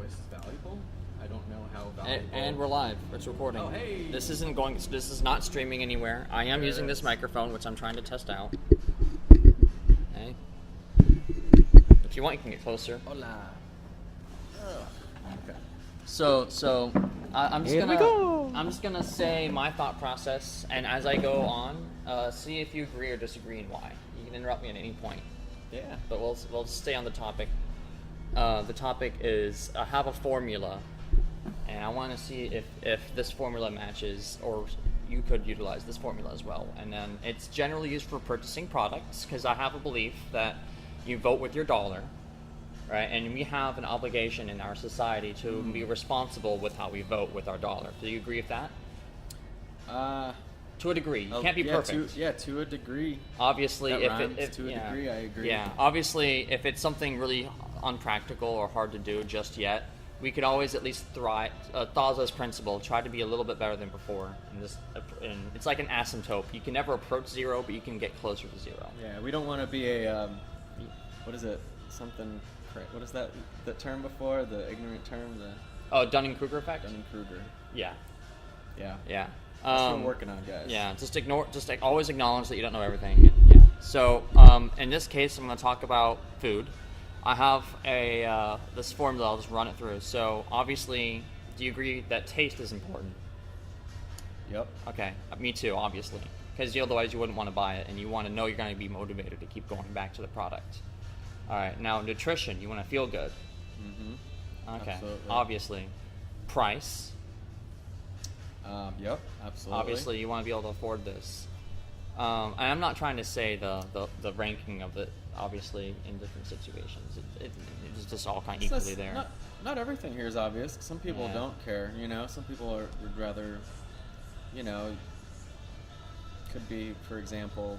voice is valuable. I don't know how valuable. And we're live. It's recording. Oh, hey. This is not streaming anywhere. I am using this microphone, which I'm trying to test out. Okay. If you want, you can get closer. Hola. Okay. So I'm just gonna say my thought process, and as I go on, see if you agree or disagree and why. You can interrupt me at any point. Yeah. But we'll stay on the topic. The topic is I have a formula, and I want to see if this formula matches, or you could utilize this formula as well. And then it's generally used for purchasing products, because I have a belief that you vote with your dollar, right? And we have an obligation in our society to be responsible with how we vote with our dollar. Do you agree with that? To a degree. You can't be perfect. To a degree. Obviously, if to a degree, I agree. Yeah, obviously, if it's something really unpractical or hard to do just yet, we could always at least Thaza's principle, try to be a little bit better than before. And it's like an asymptote. You can never approach zero, but you can get closer to zero. Yeah, we don't want to be a, what is it? Something, what is that term before? The ignorant term? Dunning-Kruger effect? Dunning-Kruger. Yeah. Yeah. Yeah. That's what we're working on, guys. Yeah, always acknowledge that you don't know everything. Yeah. So, in this case, I'm going to talk about food. I have this formula. I'll just run it through. So, obviously, do you agree that taste is important? Yep. Okay, me too, obviously. Because otherwise you wouldn't want to buy it, and you want to know you're going to be motivated to keep going back to the product. All right, now nutrition. You want to feel good. Mm-hmm. Okay, Absolutely. obviously. Price. Yep, absolutely. Obviously, you want to be able to afford this. And I'm not trying to say the ranking of it, obviously, in different situations. It's just all kind of equally there. Not everything here is obvious. Some people don't care, Some people would rather, could be, for example,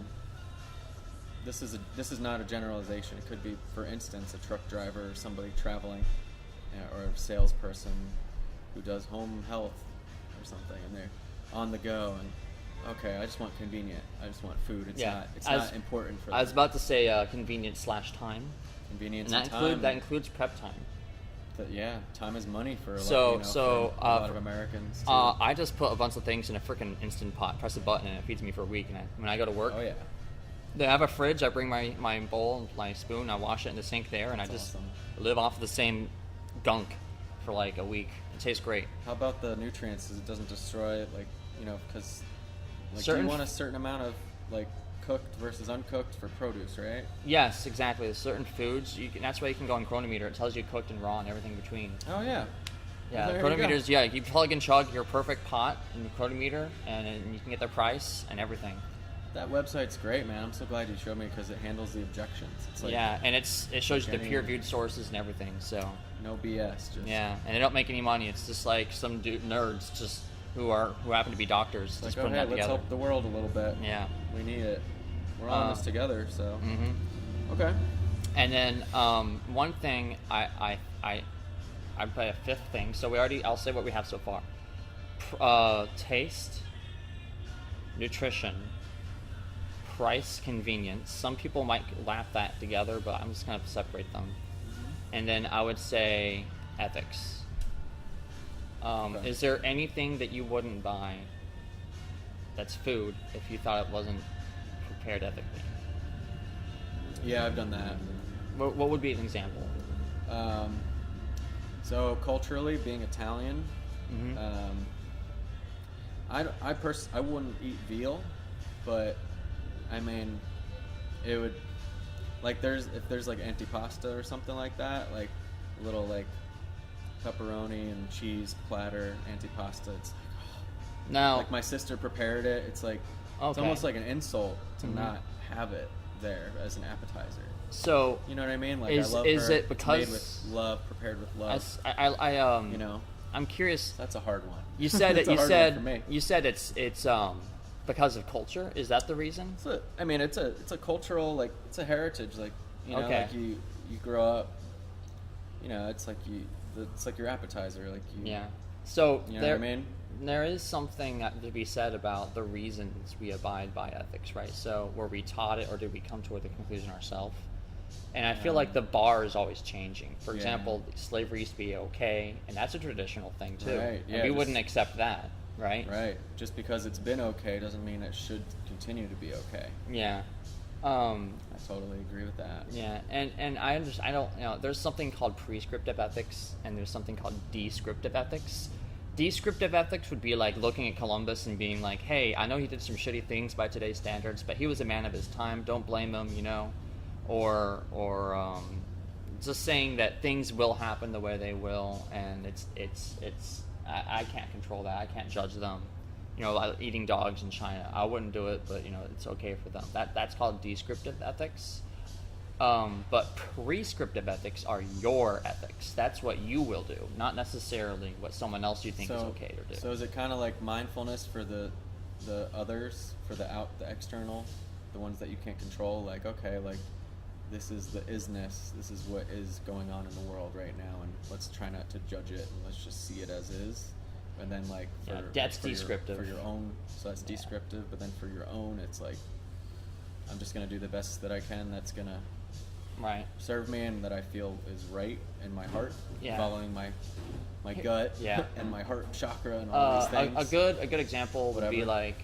this is not a generalization. It could be, for instance, a truck driver or somebody traveling, or a salesperson who does home health or something, and they're on the go, and okay, I just want convenient. I just want food. It's not important for them. I was about to say convenience/time. Convenience and and time. That includes prep time. Time is money for a lot of Americans. Too. I just put a bunch of things in a freaking Instant Pot, press a button, and it feeds me for a week. And when I go to work, they have a fridge. I bring my bowl, my spoon, I wash it in the sink there, and I just live off of the same gunk for like a week. It tastes great. How about the nutrients? It doesn't destroy it, because do you want a certain amount of cooked versus uncooked for produce, right? Yes, exactly. There's certain foods that's why you can go on Chronometer. It tells you cooked and raw and everything between. Oh yeah. Yeah, well, Chronometers. Yeah, you plug and chug your perfect pot in the Chronometer, and you can get their price and everything. That website's great, man. I'm so glid you showed me because it handles the objections. It's and it shows you the peer-reviewed sources and everything. So no BS. And they don't make any money. It's just like some nerds just who happen to be doctors. Just putting that let's together. help the world a little bit. Yeah, we need it. We're all in this together. So okay. And then one thing I play a fifth thing. So I'll say what we have so far. Taste, nutrition, price, convenience. Some people might laugh that together, but I'm just going to separate them. And then I would say ethics. Okay. Is there anything that you wouldn't buy that's food if you thought it wasn't prepared ethically? Yeah, I've done that. What would be an example? So culturally, being Italian, I wouldn't eat veal, but I mean, it would if there's antipasta or something like that, like a little pepperoni and cheese platter antipasta. It's now my sister prepared it. It's it's almost like an insult to not have it there as an appetizer. So you know what I mean? I love her. It because made with love, prepared with love? I'm curious. That's a hard one. You said it. You said it's because of culture. Is that the reason? It's a cultural it's a heritage. You grow up. It's like your appetizer. So you know what I mean? There is something to be said about the reasons we abide by ethics, right? So were we taught it, or did we come to the conclusion ourselves? And I feel Yeah. like the bar is always changing. For Yeah. example, slavery used to be okay, and that's a traditional thing too. Right, And yeah, we just- wouldn't accept that, right? Right. Just because it's been okay doesn't mean it should continue to be okay. Yeah. I totally agree with that. Yeah, and I understand. I don't. There's something called prescriptive ethics, and there's something called descriptive ethics. Descriptive ethics would be like looking at Columbus and being like, "Hey, I know he did some shitty things by today's standards, but he was a man of his time. Don't blame him," or just saying that things will happen the way they will, and I can't control that. I can't judge them. Eating dogs in China, I wouldn't do it, but it's okay for them. That's called descriptive ethics. But prescriptive ethics are your ethics. That's what you will do, not necessarily what someone else you think is okay to do. So is it kind of like mindfulness for the others, for the external, the ones that you can't control? Like, okay, like this is the isness. This is what is going on in the world right now, and let's try not to judge it, and let's just see it as is. And then like that's for descriptive. for your own, so that's descriptive. But then for your own, it's like I'm just gonna do the best that I can. That's gonna Right. serve me and that I feel is right in my heart, Yeah. following my gut Yeah. and my heart chakra and all these things. A good example would be Whatever. like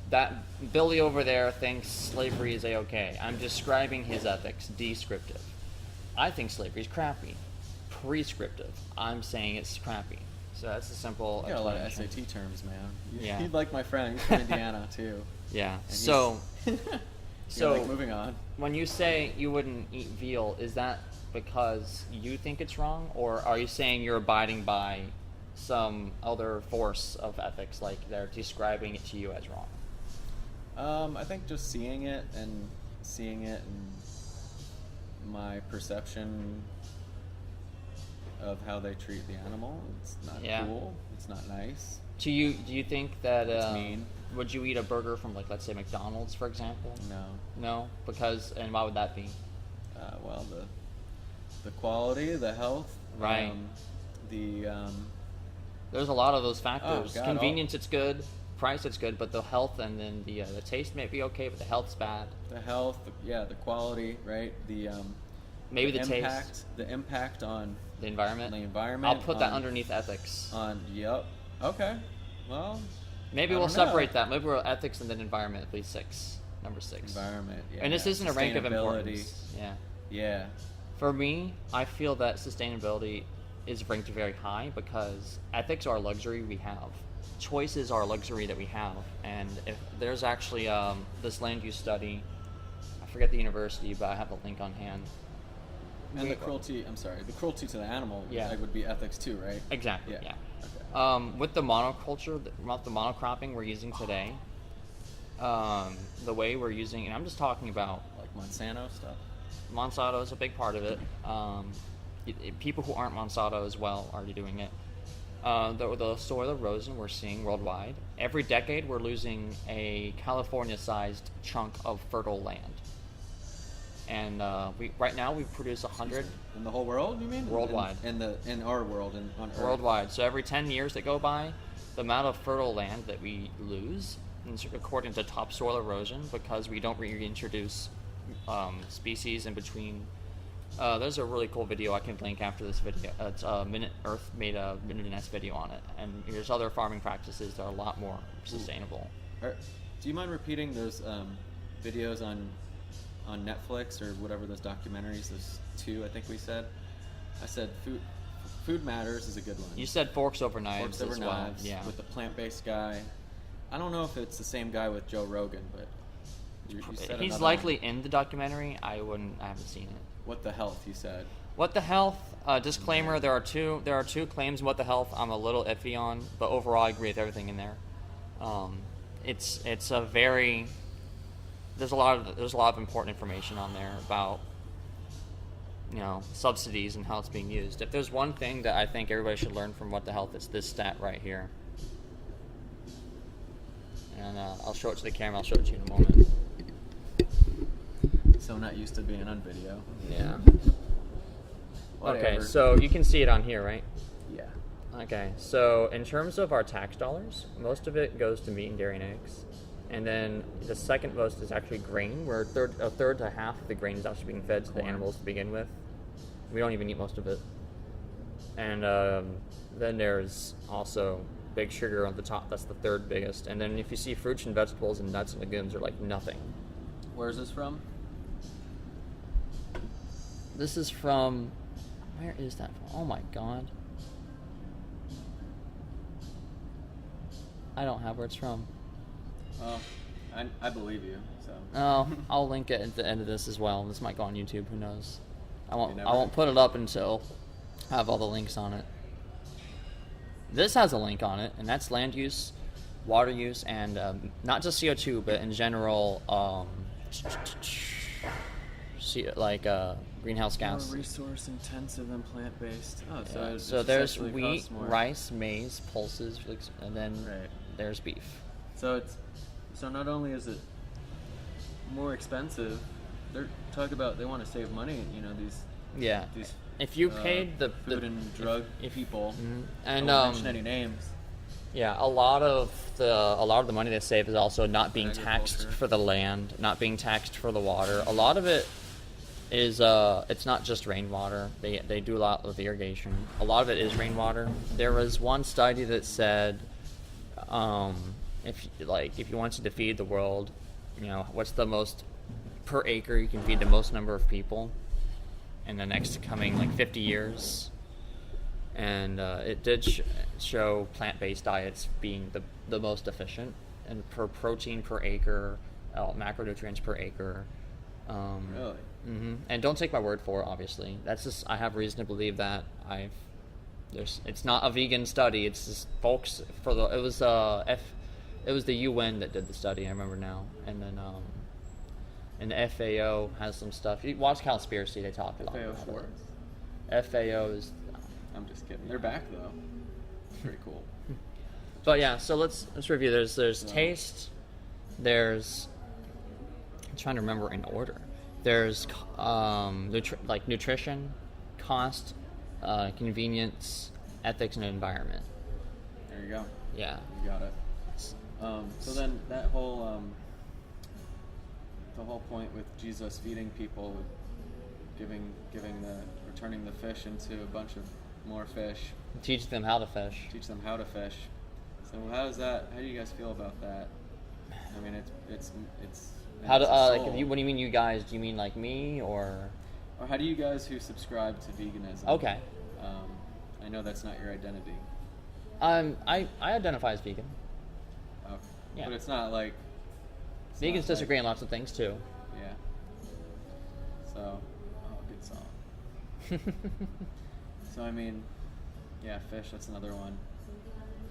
that Billy over there thinks slavery is a-okay. I'm describing his ethics, descriptive. I think slavery is crappy. Prescriptive. I'm saying it's crappy. So that's a simple You got a lot of explanation. SAT terms, man. Yeah. He'd like my friend. He's from Indiana too. Yeah. And he's- So So like, moving on. when you say you wouldn't eat veal, is that because you think it's wrong, or are you saying you're abiding by some other force of ethics, like they're describing it to you as wrong? I think just seeing it and my perception of how they treat the animal, it's not Yeah. cool. It's not nice. Do you think that It's mean. would you eat a burger from, like, let's say McDonald's, for example? No, and why would that be? Well, the quality, the health, Right. the There's a lot of those factors. God, Convenience, it's good. Price, it's good, but the health and then the taste may be okay, but the health's bad. the health, the quality, right? Maybe the impact, taste, the impact on the environment. the environment. I'll put that on- underneath ethics. Yep. Okay. Well, Maybe I we'll don't know. separate that. Maybe we'll ethics and then environment at least number 6. Environment. Yeah. And this isn't a rank of Sustainability. importance. Yeah. Yeah. For me, I feel that sustainability is ranked very high because ethics are a luxury we have. Choices are a luxury that we have. And if there's actually this land use study, I forget the university, but I have the link on hand. And the cruelty to the animal Yeah. would be ethics too, right? Exactly, Yeah. yeah. Okay. With the monoculture, the monocropping we're using today, the way we're using, and I'm just talking about Like Monsanto stuff. Monsanto is a big part of it. People who aren't Monsanto as well are doing it. The soil erosion we're seeing worldwide. Every decade we're losing a California-sized chunk of fertile land. And right now we produce 100 In the whole world, you mean? Worldwide. In our world, on Earth. worldwide. So every 10 years that go by, the amount of fertile land that we lose, according to topsoil erosion, because we don't reintroduce species in between. There's a really cool video I can link after this video. It's Minute Earth made a Minute Nest video on it, and there's other farming practices that are a lot more sustainable. Do you mind repeating those videos on Netflix or whatever those documentaries? Those 2, I think we said. I said Food Matters is a good one. You said Forks Over Knives Forks Over as well. Knives Yeah. with the plant-based guy. I don't know if it's the same guy with Joe Rogan, but you said He's another likely one. in the documentary. I haven't seen it. What the health, you said. What the Health, disclaimer, there are two claims in What the Health I'm a little iffy on, but overall I agree with everything in there. It's a very, there's a lot of important information on there about, subsidies and how it's being used. If there's one thing that I think everybody should learn from What the Health, it's this stat right here. And I'll show it to the camera, I'll show it to you in a moment. So not used to being on video. Yeah. Whatever. Okay, so you can see it on here, right? Yeah. Okay, so in terms of our tax dollars, most of it goes to meat and dairy and eggs. And then the second most is actually grain, where a third to half of the grain is actually being fed to the Corn. animals to begin with. We don't even eat most of it. And then there's also big sugar on the top. That's the third biggest. And then if you see fruits and vegetables and nuts and legumes are like nothing. Where's this from? This is from... Where is that from? Oh my god. I don't have where it's from. Oh, I believe you. So. Oh, I'll link it at the end of this as well. This might go on YouTube. Who knows? I You never- won't put it up until I have all the links on it. This has a link on it, and that's land use, water use, and not just CO2, but in general, greenhouse gas. More resource intensive than plant based. Oh, so Yeah, it so just there's actually wheat, costs more. rice, maize, pulses, and then Right. there's beef. So not only is it more expensive, they're talking about they want to save money. You know these Yeah. these. If you paid the food and drug people, and I won't mention any names. yeah, a lot of the money they save is also not being taxed Agriculture. for the land, not being taxed for the water. A lot of it is it's not just rainwater. They do a lot with irrigation. A lot of it is rainwater. There was one study that said, if you wanted to feed the world, you know, what's the most per acre you can feed the most number of people in the next coming 50 years. And it did show plant-based diets being the most efficient, and per protein per acre, macronutrients per acre. Really? And don't take my word for it. Obviously, that's just I have reason to believe that. It's not a vegan study. It's just folks it was the UN that did the study. I remember now, and then and the FAO has some stuff. You watch Cowspiracy, they talk a lot FAO about Schwartz? it. FAO is, I'm just kidding. They're back though. Pretty cool. but yeah. So let's review. There's taste. There's, I'm trying to remember in order. There's nutrition, cost, convenience, ethics, and environment. There you go. Yeah. You got it. So then that whole the whole point with Jesus feeding people, returning the fish into a bunch of more fish, Teach them how to fish. teach them how to fish. So how do you guys feel about that? I mean, it's How do it's a soul. what do you mean, you guys? Do you mean like me or? Or how do you guys who subscribe to veganism? Okay. I know that's not your identity. I identify as vegan. Okay. Yeah. But it's not like it's Vegans not disagree like, on lots of things too. Yeah. So, good song. So I mean, yeah, fish. That's another one.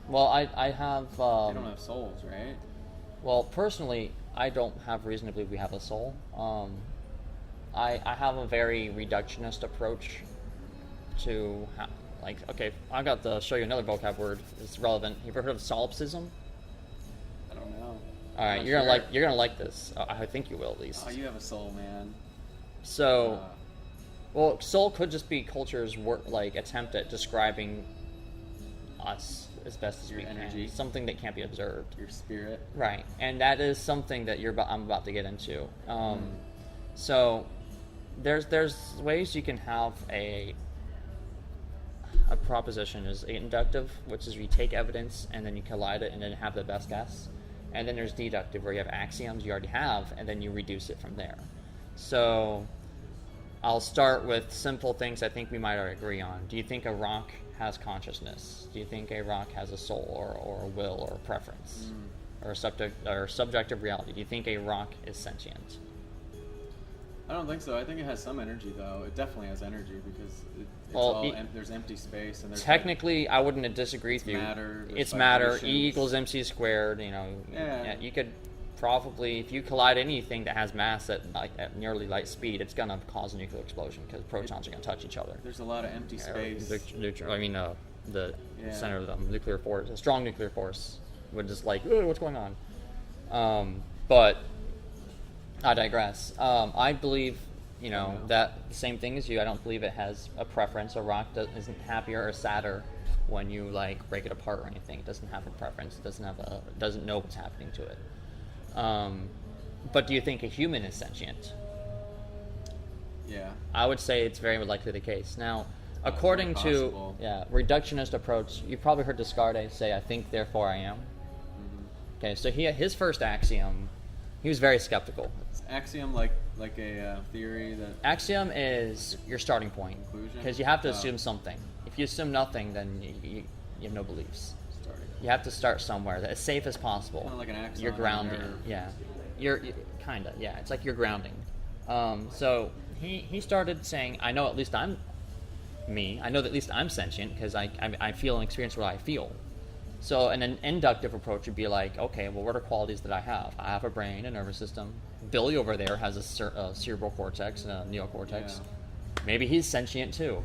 Well, I have. They don't have souls, right? Well, personally, I don't have reason to believe we have a soul. I have a very reductionist approach to okay, I got to show you another vocab word. It's relevant. You ever heard of solipsism? I don't know. All right, I'm you're not gonna like this. I think you will at least. Oh, you have a soul, man. So, Uh, well, soul could just be culture's attempt at describing us as best as Your we energy. can. Something that can't be observed. your spirit. Right, and that is something that I'm about to get into. So, there's ways you can have a proposition is inductive, which is you take evidence and then you collide it and then have the best guess. And then there's deductive, where you have axioms you already have and then you reduce it from there. So, I'll start with simple things I think we might already agree on. Do you think a rock has consciousness? Do you think a rock has a soul or a will or a preference or a subjective reality? Do you think a rock is sentient? I don't think so. I think it has some energy, though. It definitely has energy because there's empty space and there's technically, I wouldn't disagree with you. matter, there's It's matter. vibrations. E equals mc squared. You know, Yeah. you could probably, if you collide anything that has mass at nearly light speed, it's gonna cause a nuclear explosion because protons are gonna touch each other. There's a lot of empty space. The Yeah. center of the nuclear force, a strong nuclear force, would just what's going on? But I digress. I believe, that the same thing as you. I don't believe it has a preference. A rock isn't happier or sadder when you break it apart or anything. It doesn't have a preference. It doesn't know what's happening to it. But do you think a human is sentient? Yeah. I would say it's very likely the case. Now, Very according to possible. reductionist approach, you've probably heard Descartes say, "I think, therefore I am." Okay, so his first axiom, he was very skeptical. Is axiom like a theory that Axiom is your starting point, Conclusion? because you have to Oh. assume something. If you assume nothing, then you have no beliefs. started? You have to start somewhere as safe as possible. Kinda like an axon You're on a grounding. nerve. Yeah, you're kind of, yeah. It's like you're grounding. So he started saying, I know at least I'm me. I know that at least I'm sentient because I feel and experience what I feel. So an inductive approach would be like, okay, well, what are qualities that I have? I have a brain, a nervous system. Billy over there has a cerebral cortex and a neocortex. Yeah. Maybe he's sentient too.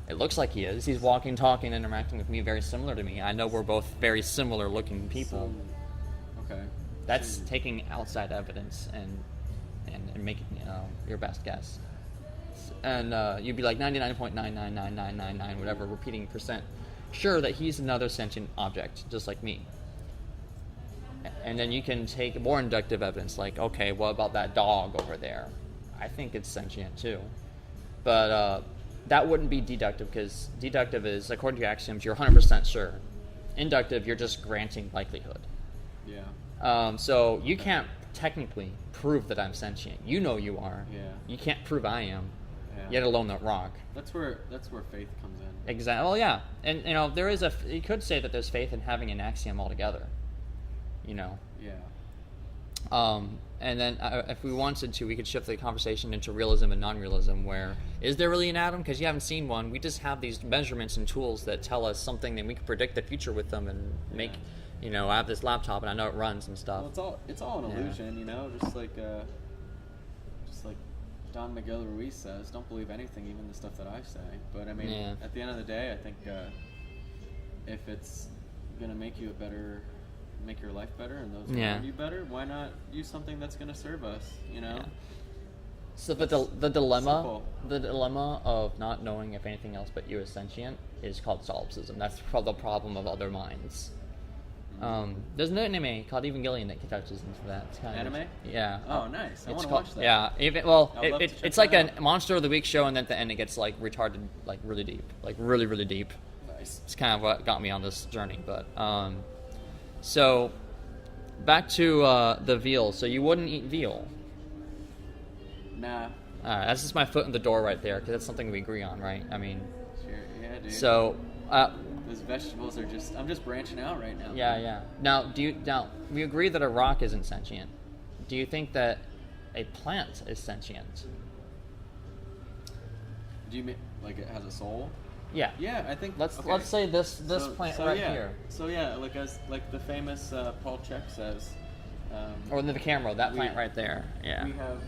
It looks like he is. He's walking, talking, interacting with me very similar to me. I know we're both very similar looking people. Okay. That's So- taking outside evidence and making your best guess. And you'd be like 99.99999, whatever, repeating percent. Sure that he's another sentient object, just like me. And then you can take more inductive evidence, like, okay, what about that dog over there? I think it's sentient too. But that wouldn't be deductive, because deductive is, according to axioms, you're 100% sure. Inductive, you're just granting likelihood. Yeah. So you can't technically prove that I'm sentient. You know you are. Yeah. You can't prove I am, Yeah. yet alone that rock. That's where faith comes in. Exactly. Well, yeah, and there is you could say that there's faith in having an axiom altogether. Yeah. And then if we wanted to, we could shift the conversation into realism and non-realism, where is there really an atom? Because you haven't seen one. We just have these measurements and tools that tell us something, and we can predict the future with them and make, I have this laptop and I know it runs and stuff. Well, it's all an Yeah. illusion, just like Don Miguel Ruiz says, don't believe anything, even the stuff that I say. But I mean, Yeah. at the end of the day, I think if it's gonna make you make your life better and those Yeah. around you better, why not use something that's gonna serve us? Yeah. So the dilemma, simple. of not knowing if anything else but you is sentient is called solipsism. That's the problem of other minds. There's an anime called Evangelion that touches into that. It's kind Anime? of, yeah. Oh, nice. I It's want to called, watch that. yeah. I'd love to check It's like that a Monster of the Week show, and then at the end it gets like retarded, like really deep, like really really deep. Nice. It's kind of what got me on this journey. But so back to the veal. So you wouldn't eat veal. Nah. That's just my foot in the door right there, because that's something we agree on, right? I mean, Sure. Yeah, dude. so those vegetables are I'm just branching out right now. yeah. Now we agree that a rock isn't sentient. Do you think that a plant is sentient? Do you mean like it has a soul? Yeah. Yeah, I think. Let's okay. let's say this plant right yeah. here, So yeah, like the famous Paul Chek says. or in the camera, that we- plant right there. Yeah. We have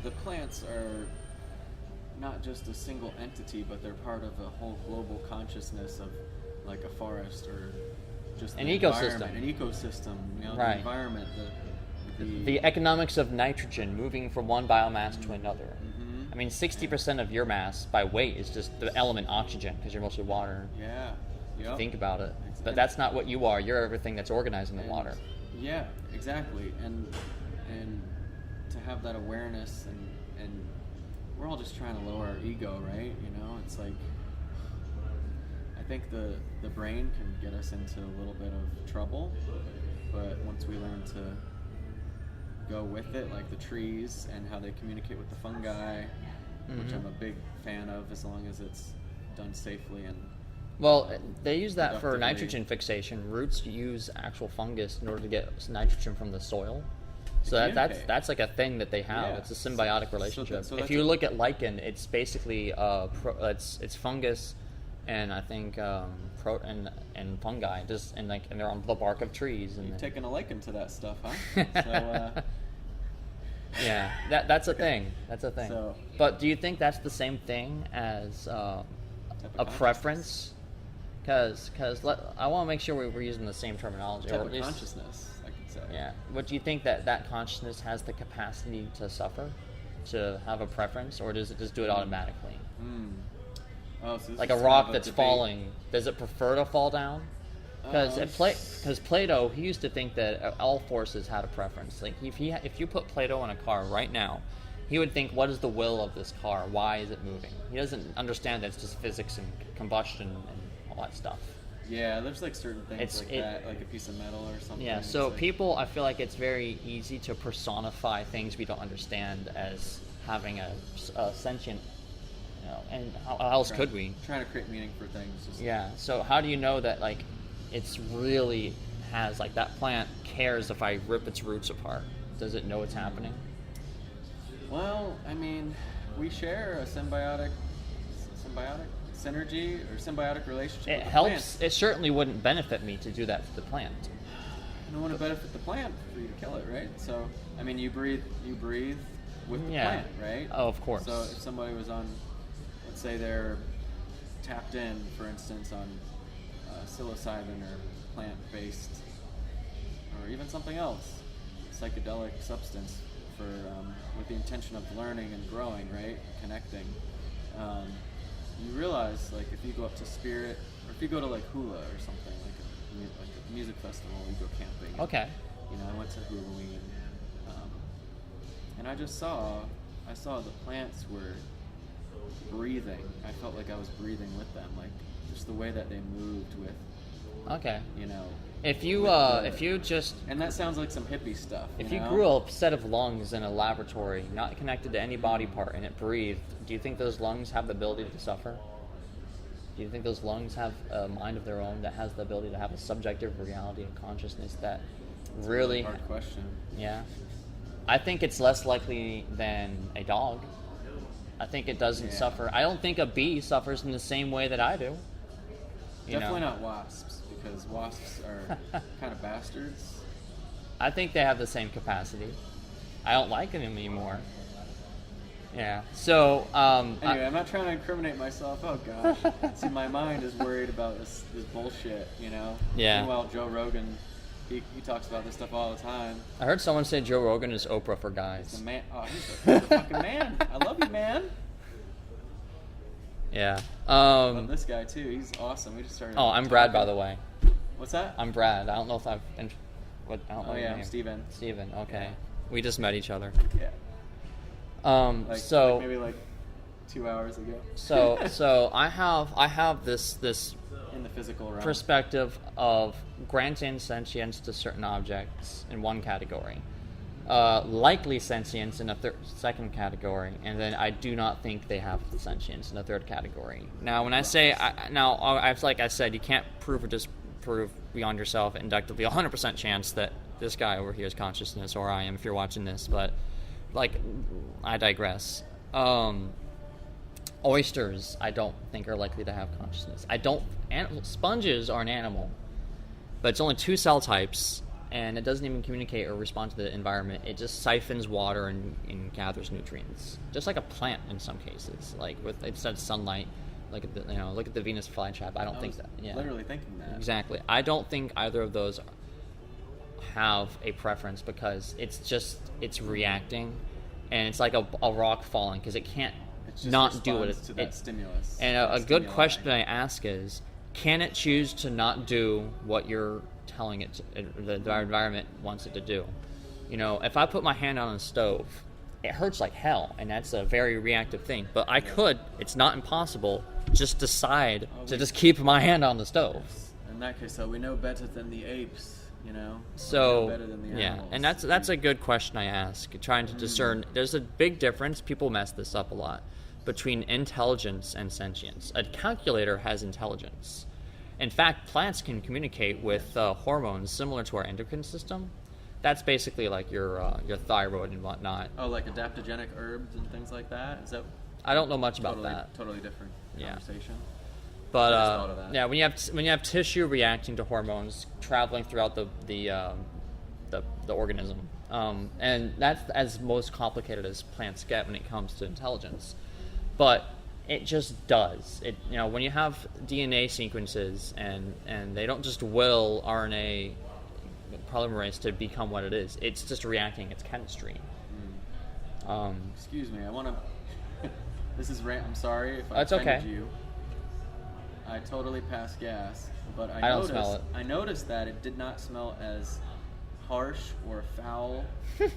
the plants are not just a single entity, but they're part of a whole global consciousness of like a forest or just An the ecosystem. environment, an ecosystem. The Right. environment, The economics of nitrogen moving from one biomass to another. Mhm. I mean, 60% of your mass by weight is just the element oxygen, because you're mostly water. Yeah. If Yep. you think about it. Exactly. But that's not what you are. You're everything that's organized in the And- water. Yeah, exactly. And to have that awareness and we're all just trying to lower our ego, right? It's like I think the brain can get us into a little bit of trouble, but once we learn to go with it, like the trees and how they communicate with the fungi, which I'm a big fan of as long as it's done safely and Well, they use that for Productively. nitrogen fixation. Roots use actual fungus in order to get nitrogen from the soil. So communicate. that's like a thing that they have. Yeah. It's a symbiotic relationship. so If that's you a- look at lichen, it's basically it's fungus, and I think and fungi, just and they're on the bark of trees. And you've then- taken a liking to that stuff, huh? So yeah, that's a thing. That's a thing. So- But do you think that's the same thing as type of a consciousness. preference? Because I want to make sure we're using the same terminology. Type or at of least, consciousness, I could say. yeah. But do you think that consciousness has the capacity to suffer, to have a preference, or does it just do it automatically? Oh, so this Like is a kind rock of that's debate. falling, does it prefer to fall down? Because Plato, he used to think that all forces had a preference. Like if you put Plato in a car right now, he would think, what is the will of this car? Why is it moving? He doesn't understand that it's just physics and combustion and all that stuff. Yeah, there's like certain things that, like a piece of metal or something. Yeah, so people, I feel like it's very easy to personify things we don't understand as having a sentient, and how else could we? Trying to create meaning for things. Yeah, so how do you know that, like, it's really has, like, that plant cares if I rip its roots apart? Does it know what's happening? Well, I mean, we share a symbiotic synergy or symbiotic relationship. It with the helps. plant. It certainly wouldn't benefit me to do that to the plant. I don't want to benefit the plant for you to kill it, right? So, I mean, you breathe with the plant, right? Oh, of course. So if somebody was on, let's say they're tapped in, for instance, on psilocybin or plant-based, or even something else, psychedelic substance, for with the intention of learning and growing, right, connecting. You realize, like, if you go up to Spirit, or if you go to like Hula or something, like a music festival, you go camping. Okay. I went to Halloween, and I saw the plants were breathing. I felt like I was breathing with them, like just the way that they moved with. Okay. If you just and that sounds like some hippie stuff. If you grew a set of lungs in a laboratory, not connected to any body part, and it breathed, do you think those lungs have the ability to suffer? Do you think those lungs have a mind of their own that has the ability to have a subjective reality and consciousness that That's really? a hard question. Yeah, I think it's less likely than a dog. I think it doesn't suffer. I don't think a bee suffers in the same way that I do. Definitely not wasps, because wasps are kind of bastards. I think they have the same capacity. I don't like them anymore. Yeah. So. Anyway, I'm not trying to incriminate myself. Oh gosh. See, my mind is worried about this bullshit. Yeah. Meanwhile, Joe Rogan, he talks about this stuff all the time. I heard someone say Joe Rogan is Oprah for guys. The man. Oh, he's a fucking man. I love you, man. Yeah. I love this guy too. He's awesome. We just started. Oh, I'm Brad, by the way. What's that? I'm Brad. I don't know if I've. I don't know. Oh your yeah, name. I'm Steven. Steven. Okay. Yeah. We just met each other. Yeah. So maybe 2 hours ago. so I have this in the physical realm perspective of granting sentience to certain objects in one category, likely sentience in a second category, and then I do not think they have sentience in a third category. Now, when I say like I said, you can't prove or disprove beyond yourself inductively 100% chance that this guy over here is consciousness, or I am if you're watching this, but I digress. Oysters, I don't think are likely to have consciousness. Sponges are an animal, but it's only 2 cell types, and it doesn't even communicate or respond to the environment. It just siphons water and gathers nutrients, just like a plant in some cases. Like instead of sunlight, look at the Venus flytrap. I don't think that. Yeah, literally thinking that. Exactly. I don't think either of those have a preference, because it's reacting, and it's like a rock falling, because it can't not do what it's to that stimulus. And a good question I ask is, can it choose to not do what you're telling it the environment wants it to do? If I put my hand on a stove, it hurts like hell, and that's a very reactive thing, but I could, it's not impossible, just decide to just keep my hand on the stove. In that case, we know better than the apes. So better than the yeah, animals. and that's a good question I ask, trying to discern. There's a big difference. People mess this up a lot between intelligence and sentience. A calculator has intelligence. In fact, plants can communicate with hormones similar to our endocrine system. That's basically like your thyroid and whatnot. Oh, like adaptogenic herbs and things like that. Is that? I don't know much about that. Totally different conversation. But when you have tissue reacting to hormones traveling throughout the organism, and that's as most complicated as plants get when it comes to intelligence. But it just does. When you have DNA sequences and they don't just will RNA polymerase to become what it is. It's just reacting. It's chemistry. Excuse me. I want to. This is rant. I'm sorry if I That's offended okay. you. I totally passed gas, but I don't smell it. I noticed that it did not smell as harsh or foul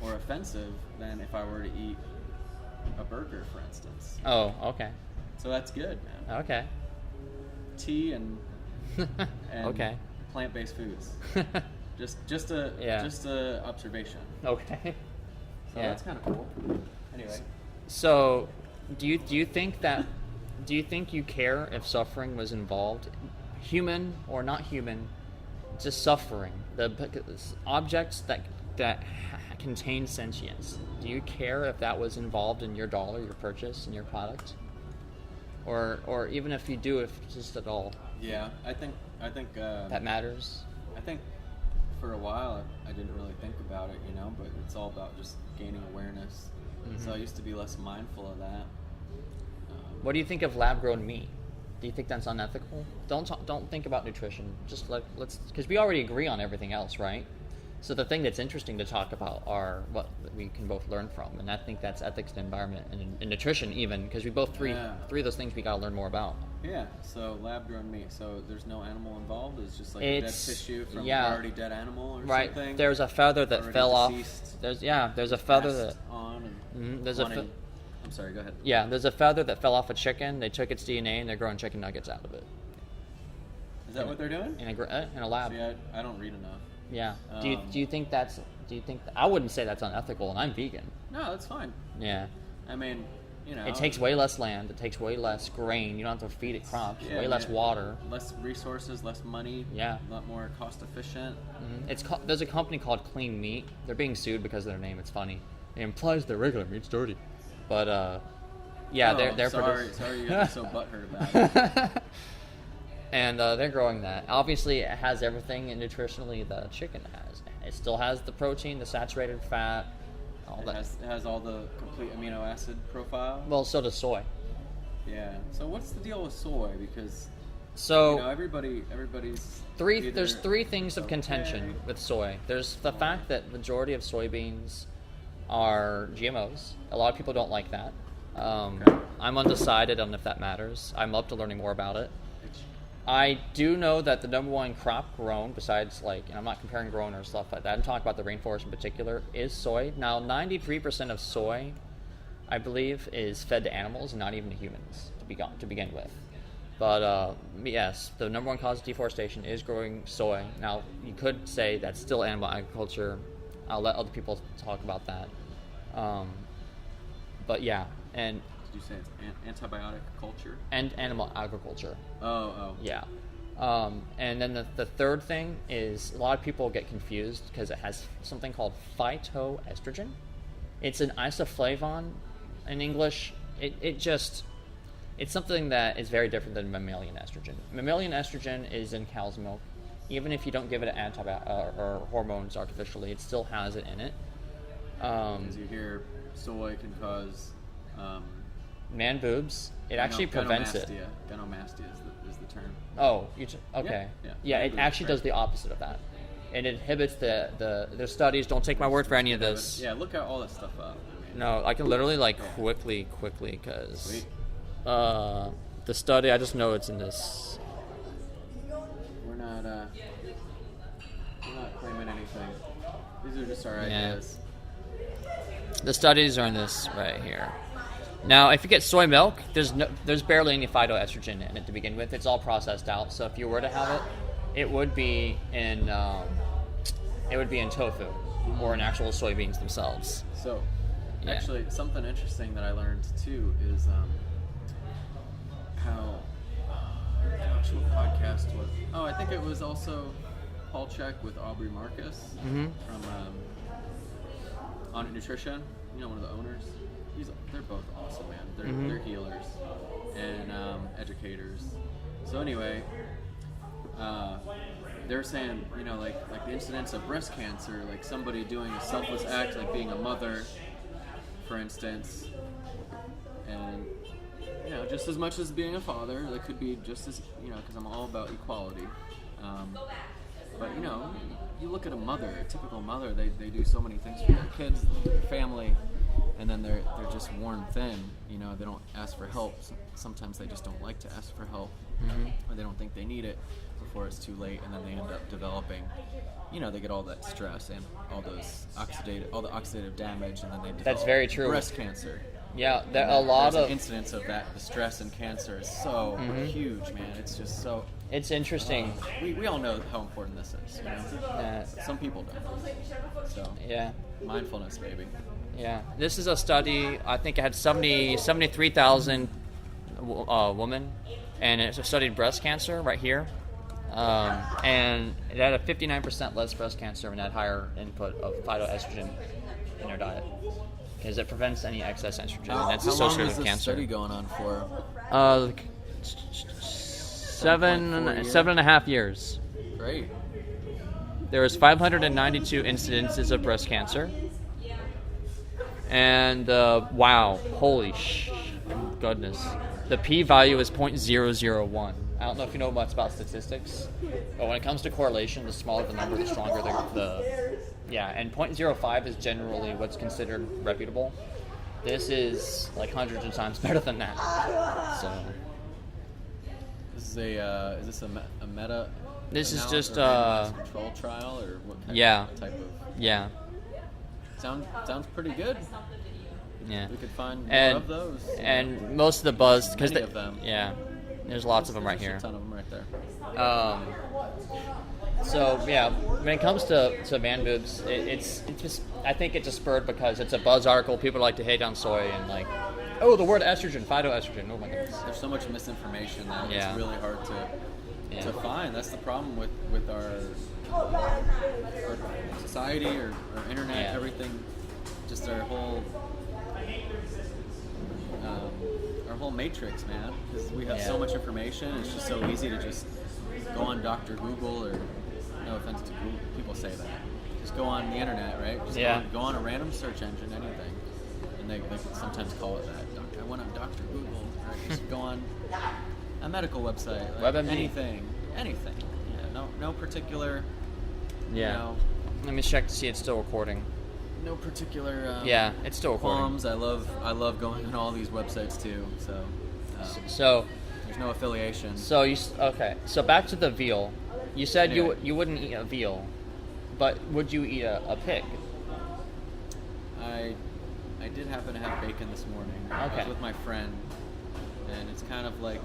or offensive than if I were to eat a burger, for instance. Oh, okay. So that's good, man. Okay. Tea and Okay. plant-based foods. just a observation. Okay. So that's kind of cool. Anyway, So, do you think you care if suffering was involved, human or not human, just suffering, the objects that contain sentience? Do you care if that was involved in your dollar, your purchase, and your product, or even if you do, if just at all? yeah, I think That matters. I think for a while I didn't really think about it, but it's all about just gaining awareness. Mm-hmm. So I used to be less mindful of that. What do you think of lab-grown meat? Do you think that's unethical? Don't think about nutrition. Just let's, because we already agree on everything else, right? So the thing that's interesting to talk about are what we can both learn from, and I think that's ethics and environment and nutrition, even because we both three of those things we gotta learn more about. Yeah. So lab-grown meat. So there's no animal involved. It's just like a dead tissue from an already dead animal or right. something. There's a feather that already fell deceased, off. There's a feather that. on. And There's wanting, I'm sorry. Go ahead. Yeah, there's a feather that fell off a chicken. They took its DNA and they're growing chicken nuggets out of it. Is that what they're doing? In a lab. See, I don't read enough. Yeah. Do you think that's? I wouldn't say that's unethical, and I'm vegan. No, that's fine. Yeah. I mean, It takes way less land. It takes way less grain. You don't have to feed it crops. Way less water. Less resources, less money. Yeah. A lot more cost efficient. Mm-hmm. There's a company called Clean Meat. They're being sued because of their name. It's funny. It implies their regular meat's dirty. But yeah, they're sorry you got so butthurt about it. And they're growing that. Obviously, it has everything nutritionally the chicken has. It still has the protein, the saturated fat, all that. It has all the complete amino acid profile. Well, so does soy. Yeah. So what's the deal with soy? Because everybody's there's three things of contention with soy. There's the fact that majority of soybeans are GMOs. A lot of people don't like that. I'm undecided on if that matters. I'm up to learning more about it. I do know that the number one crop grown, besides and I'm not comparing grown or stuff like that, I'm talking about the rainforest in particular, is soy. Now, 93% of soy, I believe, is fed to animals and not even to humans to begin with. But yes, the number one cause of deforestation is growing soy. Now, you could say that's still animal agriculture. I'll let other people talk about that. But yeah, and did you say it's antibiotic culture? And animal agriculture. Oh. Yeah. And then the third thing is a lot of people get confused because it has something called phytoestrogen. It's an isoflavone in English. It's something that is very different than mammalian estrogen. Mammalian estrogen is in cow's milk. Even if you don't give it or hormones artificially, it still has it in it. As you hear, soy can cause man boobs. It actually prevents it. Gynecomastia is the term. Oh, okay. Yeah, it actually does the opposite of that. It inhibits the studies. Don't take my word for any of this. Yeah, look at all this stuff up. No, I can literally quickly because the study. I just know it's in this. We're not claiming anything. These are just our ideas. The studies are in this right here. Now, if you get soy milk, there's barely any phytoestrogen in it to begin with. It's all processed out. So if you were to have it, it would be in tofu or in actual soybeans themselves. So, actually, something interesting that I learned too is how what podcast was. Oh, I think it was also Paul Chek with Aubrey Marcus from On It Nutrition. One of the owners. They're both awesome, man. They're healers and educators. So anyway, they're saying, like the incidence of breast cancer, like somebody doing a selfless act, like being a mother, for instance, and just as much as being a father, that could be just as because I'm all about equality. But you look at a typical mother, they do so many things for their kids, their family. And then they're just worn thin. They don't ask for help. Sometimes they just don't like to ask for help. or they don't think they need it before it's too late, and then they end up developing, they get all that stress and all the oxidative damage, and then they develop That's very true. breast cancer. Yeah, there a lot There's of an incidence of that. The stress and cancer is so huge, man. It's just so. It's interesting. We all know how important this is. Some people don't. So Yeah. mindfulness, baby. Yeah, this is a study. I think it had 73,000 women, and it studied breast cancer right here. And it had a 59% less breast cancer and had higher input of phytoestrogen in their diet, because it prevents any excess estrogen, and that's How long associated is with this cancer. study going on for? 7.5 years. Great. There was 592 incidences of breast cancer. And wow, holy goodness. The p-value is 0.001. I don't know if you know much about statistics, but when it comes to correlation, the smaller the number, the stronger and 0.05 is generally what's considered reputable. This is like hundreds of times better than that. So This is is this a meta? This is analysis just or randomized control trial, or what type of? yeah. Sounds pretty good. Yeah. We could find more And of those. and most of the buzz, because Many of them. yeah, there's lots of them right There's here. a ton of them right there. So yeah, when it comes to man boobs, it's just, I think it's just spurred because it's a buzz article. People like to hate on soy and like, oh, the word estrogen, phytoestrogen. Oh my goodness. There's so much misinformation that Yeah. it's really hard to Yeah. find. That's the problem with our society or our internet, Yeah. everything. Just our whole matrix, man. Because we have so Yeah. much information. It's just so easy to just go on Dr. Google, or no offense to Google, people say that. Just go on the internet, right? Just go on a random search engine, anything, and they sometimes call it that. I went on Dr. Google. Right? Just go on a medical website, like WebMD. anything. Yeah, no particular. Yeah. You know, Let me check to see it's still recording. no particular. Yeah, it's still recording. Qualms. I love going on all these websites too. So So there's no affiliation. okay. So back to the veal. You said Anyway. you wouldn't eat a veal, but would you eat a pig? I did happen to have bacon this morning. I Okay. was with my friend, and it's kind of like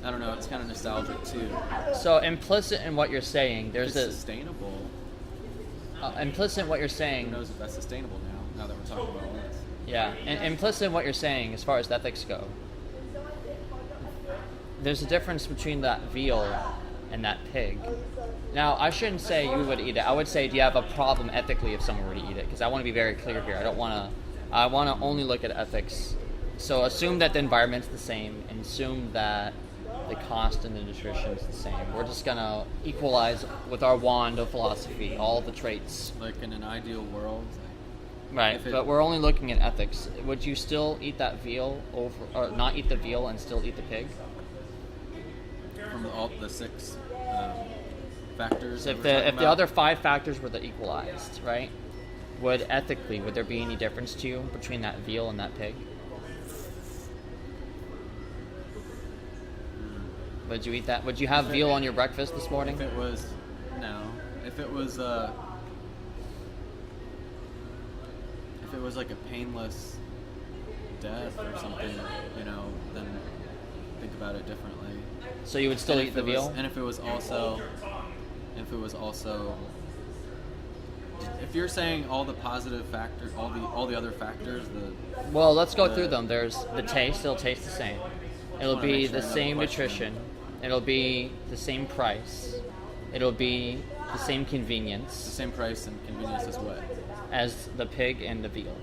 I don't know. It's kind of nostalgic too. So implicit in what you're saying, there's It's a sustainable. implicit in what you're Who saying. knows if that's sustainable now? Now that we're talking about all this. Yeah, and implicit in what you're saying, as far as ethics go, there's a difference between that veal and that pig. Now, I shouldn't say you would eat it. I would say, do you have a problem ethically if someone were to eat it? Because I want to be very clear here. I want to only look at ethics. So assume that the environment's the same, and assume that the cost and the nutrition is the same. We're just gonna equalize with our wand of philosophy all the traits. Like in an ideal world, Right, If it- but we're only looking at ethics. Would you still eat that veal or not eat the veal and still eat the pig? from all the 6 factors. So that if we're talking the about, other 5 factors were the equalized, right? Would there be any difference to you between that veal and that pig? Would you eat that? Would you have veal on your breakfast this morning? if it was like a painless death or something, then think about it differently. So you would still And eat if the it was- veal? And if it was also, if you're saying all the positive factors, all the other factors, Well, let's go the- through them. There's the taste. It'll taste the same. It'll wanna be make sure the I know the same question. nutrition. It'll be the same price. It'll be the same the convenience same price and convenience as what? as the pig and the veal.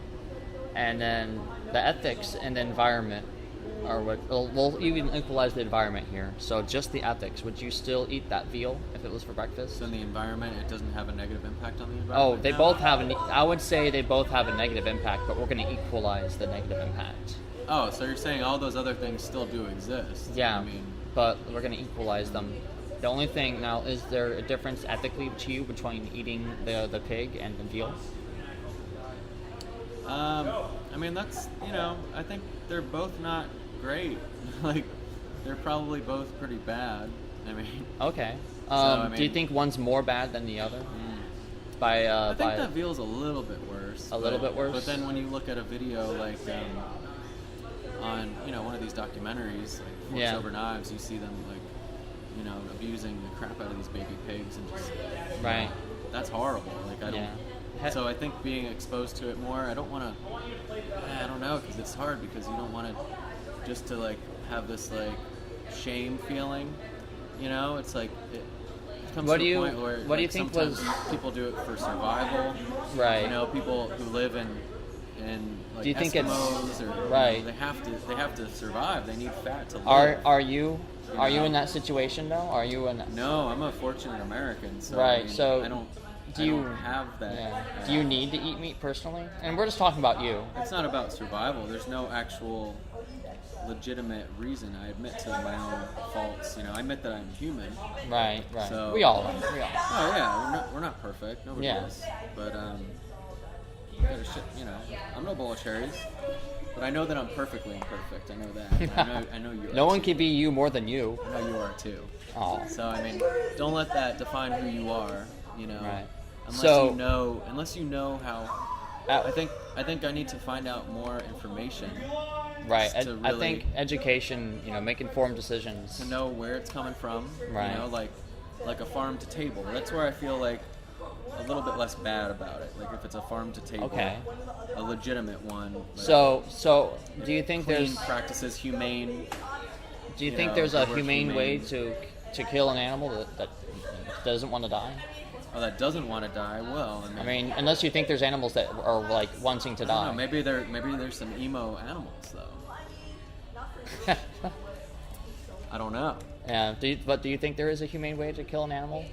And then the ethics and the environment are what we'll even equalize the environment here. So just the ethics. Would you still eat that veal if it was for breakfast? So in the environment, it doesn't have a negative impact on the Oh, environment. they now? both have. I would say they both have a negative impact, but we're going to equalize the negative impact. Oh, so you're saying all those other things still do exist? Yeah, I mean, but we're going to equalize them. The only thing now, is there a difference ethically to you between eating the pig and the veal? I mean that's I think they're both not great. Like they're probably both pretty bad. I mean, Okay. I Do you mean- think one's more bad than the other? By I think by that veal's a little bit worse. A little bit worse? But then when you look at a video like on one of these documentaries, like Forks Yeah. Over Knives, you see them like abusing the crap out of these baby pigs and just right. that's horrible. Like I don't. Yeah. So I think being exposed to it more, I don't want to. I don't know because it's hard because you don't want to just to like have this like shame feeling. It's like it comes What to do a you- point where what do you like, think sometimes was- people do it for survival. Right. People who live in like Do you think it's- Eskimos or right. they have to survive. They need fat to live. Are you know? in that situation though? Are you in? No, I'm a fortunate American, so Right, I mean, so I don't. do I you don't have that? Yeah. Do you need to eat meat personally? And we're just talking about you. It's not about survival. There's no actual legitimate reason. I admit to my own faults. I admit that I'm human. Right. So- we all are. We all. Oh yeah, we're not perfect. Nobody Yeah. is. But I'm no bowl of cherries. But I know that I'm perfectly imperfect. I know that. I know you are. No one too. can be you more than you. I know you are too. Oh. So I mean, don't let that define who you are. Right. Unless So- you know how. I think I need to find out more information Right. to I really- think education, make informed decisions. to know where it's coming from. Right. Like a farm to table. That's where I feel like a little bit less bad about it. Like if it's a farm to table, Okay. a legitimate one. Like So do you think clean there's practices, humane. do you you think know, there's a the word humane way humane. to kill an animal that doesn't want to die? Oh, that doesn't want to die. Well, I mean, unless you think there's animals that are like wanting to I don't die. know, maybe there's some emo animals though. I don't know. Yeah. But do you think there is a humane way to kill an animal?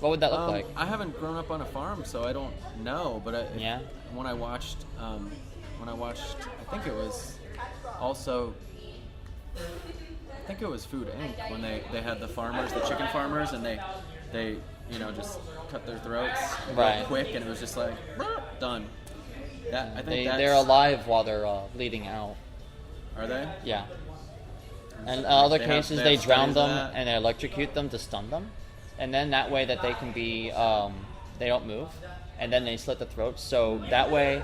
What would that look like? I haven't grown up on a farm, so I don't know. But Yeah. when I watched, I think it was also, I think it was Food Inc. when they had the farmers, the chicken farmers, and they just cut their throats real Right. quick, and it was just like done. That I think They're alive while they're bleeding out. Are they? Yeah. And other They have- cases, they they have drown studies them of that? and they electrocute them to stun them, and then that way that they can be they don't move, and then they slit the throats. So that way,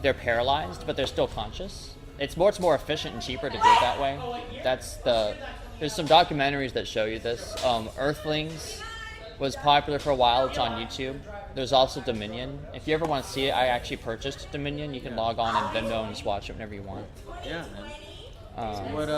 they're paralyzed, but they're still conscious. It's more efficient and cheaper to do it that way. There's some documentaries that show you this. Earthlings was popular for a while. It's on YouTube. There's also Dominion. If you ever want to see it, I actually purchased Dominion. You can log on and Vimeo and just watch it whenever you want. Yeah, man. So Um, what?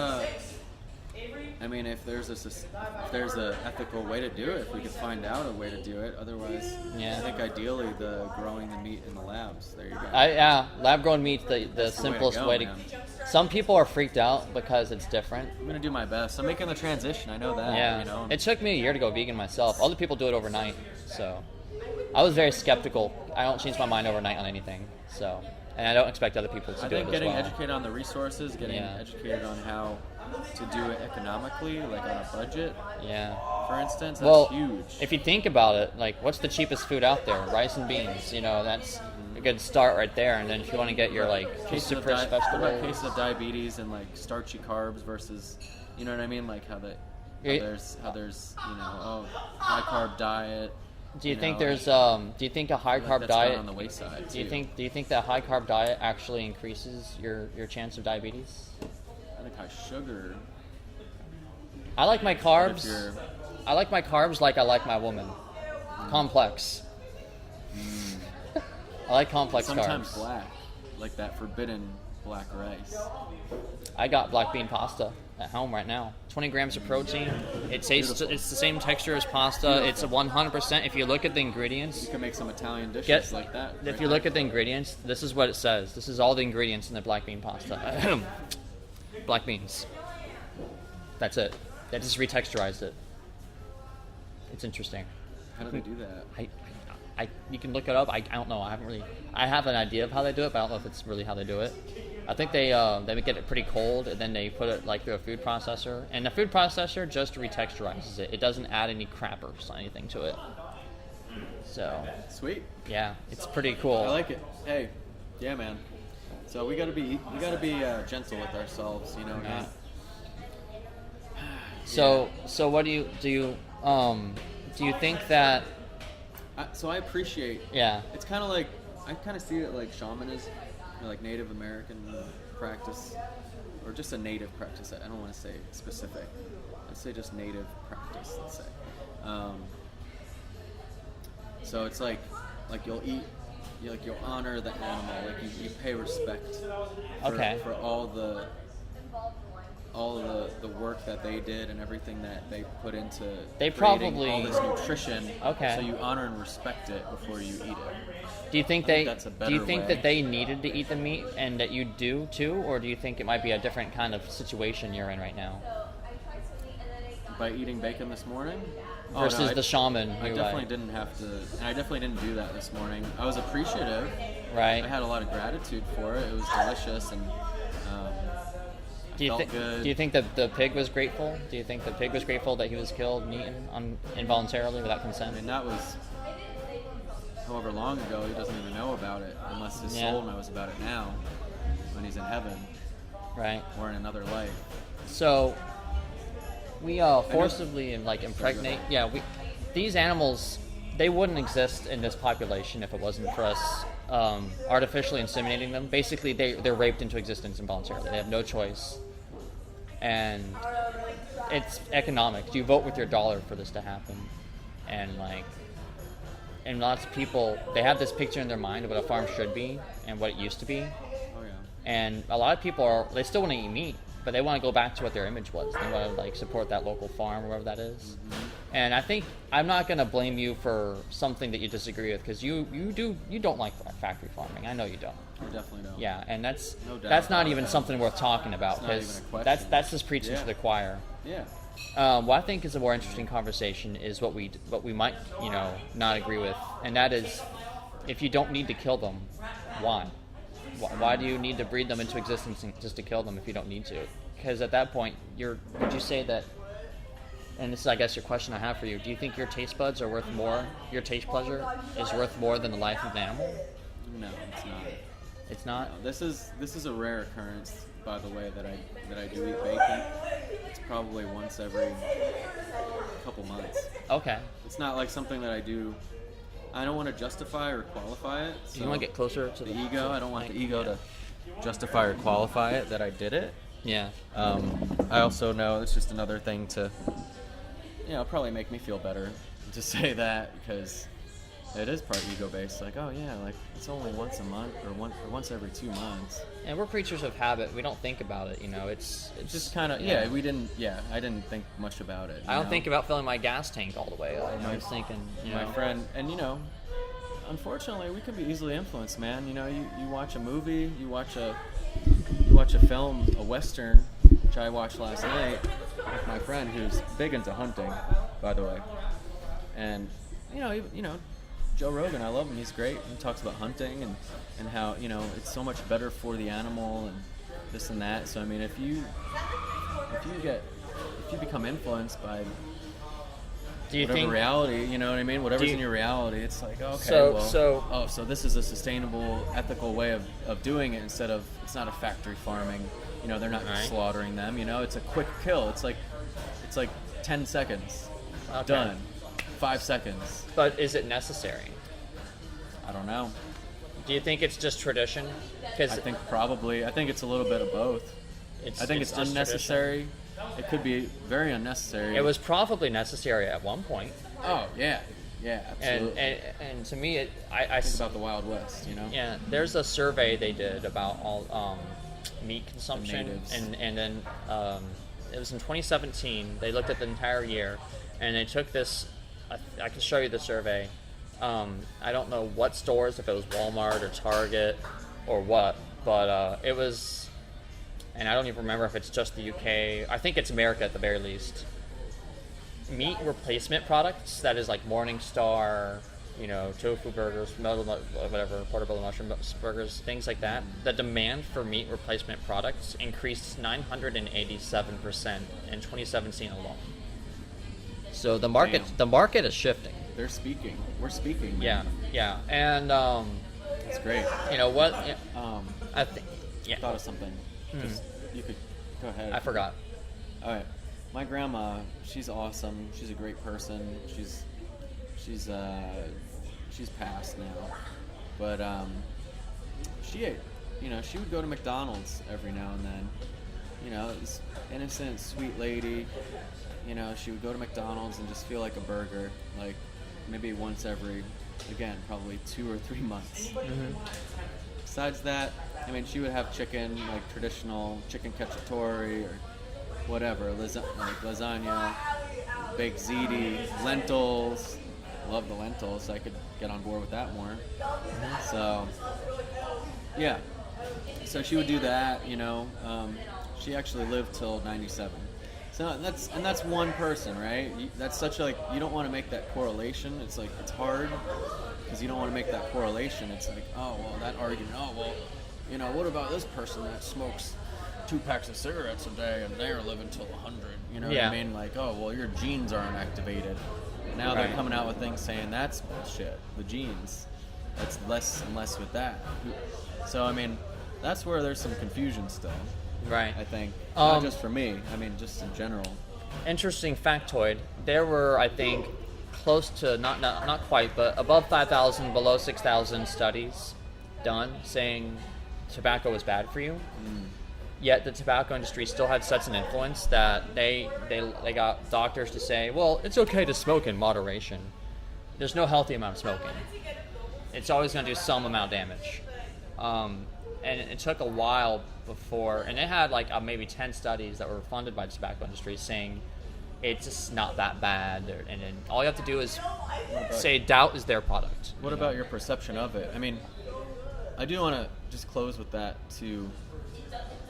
I mean, if there's a ethical way to do it, if we could find out a way to do it. Otherwise, Yeah. I think ideally the growing the meat in the labs. There you go. lab grown meat's the That's the way to simplest go, way to. man. Some people are freaked out because it's different. I'm gonna do my best. I'm making the transition. I know that. Yeah, it took me a year to go vegan myself. Other people do it overnight, so I was very skeptical. I don't change my mind overnight on anything, so and I don't expect other people to I do think it as getting well. educated on the resources, getting Yeah. educated on how to do it economically, like on a budget, Yeah. for instance, that's Well, huge. if you think about it, like what's the cheapest food out there? Rice and beans. That's a good start right there. And then if you want to get your like Cases of super what about vegetables. cases of diabetes and like starchy carbs versus, you know what I mean? Like how Yeah. there's high carb diet. Do you think know, there's do you think a high carb that's gone diet on the wayside do you too. think that high carb diet actually increases your chance of diabetes? I think high sugar. I like my But if carbs. you're I like my carbs like I like my woman. Complex. I like complex sometimes carbs. black, like that forbidden black rice. I got black bean pasta at home right now. 20 grams of protein. It tastes. Beautiful. It's the same texture as pasta. It's a 100%. If you look at the ingredients, You can make some Italian dishes Get- like that. if you look at the ingredients, this is what it says. This is all the ingredients in the black bean pasta. Black beans. That's it. They just retexturized it. It's interesting. How do they do that? You can look it up. I don't know. I have an idea of how they do it, but I don't know if it's really how they do it. I think they get it pretty cold, and then they put it like through a food processor, and the food processor just retexturizes it. It doesn't add any crap or anything to it. So Sweet. yeah, it's pretty cool. I like it. Hey, yeah, man. So we gotta be gentle with ourselves, not So what do you think that? So I appreciate. Yeah. It's kind of like I kind of see it like shamanism, like Native American practice, or just a native practice. I don't want to say specific. Let's say just native practice. Let's say. So it's like you'll eat. You'll honor the animal, like you pay respect for all the work that they did and everything that they put into creating all this nutrition. Okay. So you honor and respect it before you eat it. Do you think that's a better do you think way. that they needed to eat the meat and that you do too, or do you think it might be a different kind of situation you're in right now By eating bacon this morning? versus the shaman? I definitely didn't have to, and I definitely didn't do that this morning. I was appreciative. Right. I had a lot of gratitude for it. It was delicious, and felt good. Do you think that the pig was grateful? Do you think the pig was grateful that he was killed and eaten involuntarily without consent? I mean, that was however long ago. He doesn't even know about it unless his soul knows about it now, when he's in heaven, right, or in another life. So we forcibly impregnate. Yeah, these animals, they wouldn't exist in this population if it wasn't for us artificially inseminating them. Basically, they're raped into existence involuntarily. They have no choice, and it's economic. You vote with your dollar for this to happen, and lots of people, they have this picture in their mind of what a farm should be and what it used to be. Oh yeah. And a lot of people they still want to eat meat, but they want to go back to what their image was. They want to support that local farm, wherever that is. Mm-hmm. And I think I'm not going to blame you for something that you disagree with, because you don't like factory farming. I know you don't. I definitely don't. Yeah, and that's not even something worth talking about, because that's just preaching to the choir. Yeah. What I think is a more interesting conversation is what we might not agree with, and that is, if you don't need to kill them, why? Why do you need to breed them into existence just to kill them if you don't need to? Because at that point, would you say that? And this is, I guess, your question I have for you. Do you think your taste buds are worth more? Your taste pleasure is worth more than the life of an animal? No, it's not. It's not. No, this is a rare occurrence, by the way, that I do eat bacon. It's probably once every couple months. Okay. It's not like something that I do. I don't want to justify or qualify it. So do you want to get closer to the ego? I don't want the ego to justify or qualify it that I did it. Yeah. I also know it's just another thing to, probably make me feel better to say that, because it is part ego based. Like, oh yeah, it's only once a month or once every 2 months. And we're creatures of habit. We don't think about it. It's just kind of I didn't think much about it. I don't think about filling my gas tank all the way. I was thinking, my friend, and unfortunately, we can be easily influenced, man. You watch a movie, you watch a film, a Western, which I watched last night with my friend who's big into hunting, by the way. And, Joe Rogan, I love him. He's great. He talks about hunting and how, it's so much better for the animal and this and that. So, I mean, if you become influenced by whatever reality, you know what I mean? Whatever's in your reality, it's like, okay, so this is a sustainable, ethical way of doing it instead of, it's not a factory farming, they're not slaughtering them, it's a quick kill. It's like 10 seconds. Okay. Done. 5 seconds. But is it necessary? I don't know. Do you think it's just tradition? I think probably. I think it's a little bit of both. I think it's unnecessary. Tradition. It could be very unnecessary. It was probably necessary at one point. Oh yeah, absolutely. And to me, I think about the Wild West, Yeah, there's a survey they did about all meat consumption, and then it was in 2017. They looked at the entire year, and they took this. I can show you the survey. I don't know what stores, if it was Walmart or Target or what, but it was, and I don't even remember if it's just the UK. I think it's America at the very least. Meat replacement products, that is like Morningstar, tofu burgers, whatever, portobello mushroom burgers, things like that. The demand for meat replacement products increased 987% in 2017 alone. So the market is shifting. They're speaking. We're speaking. Man. Yeah, and it's great. You know what? I thought of something. Just you could go ahead. I forgot. All right. my grandma, she's awesome. She's a great person. She's passed now, but she, she would go to McDonald's every now and then. This innocent, sweet lady. She would go to McDonald's and just feel like a burger, like maybe once every, again, probably 2 or 3 months. Mm-hmm. Besides that, she would have chicken, like traditional chicken cacciatore or whatever, like lasagna, baked ziti, lentils. Love the lentils, so I could get on board with that more. So, yeah. So she would do that, she actually lived till 97. So that's one person, right? That's such you don't want to make that correlation. It's like, it's hard because you don't want to make that correlation. It's like, oh, well, that argument, what about this person that smokes 2 packs of cigarettes a day and they're living till 100? You know what I mean? Like, oh, well, your genes aren't activated. Now they're coming out with things saying that's bullshit. The genes, that's less and less with that. So that's where there's some confusion still. Right. I think not just for me. Just in general. Interesting factoid. There were, I think, close to not quite, but above 5,000, below 6,000 studies done saying tobacco is bad for you. Yet the tobacco industry still had such an influence that they got doctors to say, well, it's okay to smoke in moderation. There's no healthy amount of smoking. It's always going to do some amount of damage. And it took a while before, and it had like maybe 10 studies that were funded by the tobacco industry saying it's just not that bad. And then all you have to do is say doubt is their product. What about your perception of it? I do want to just close with that too.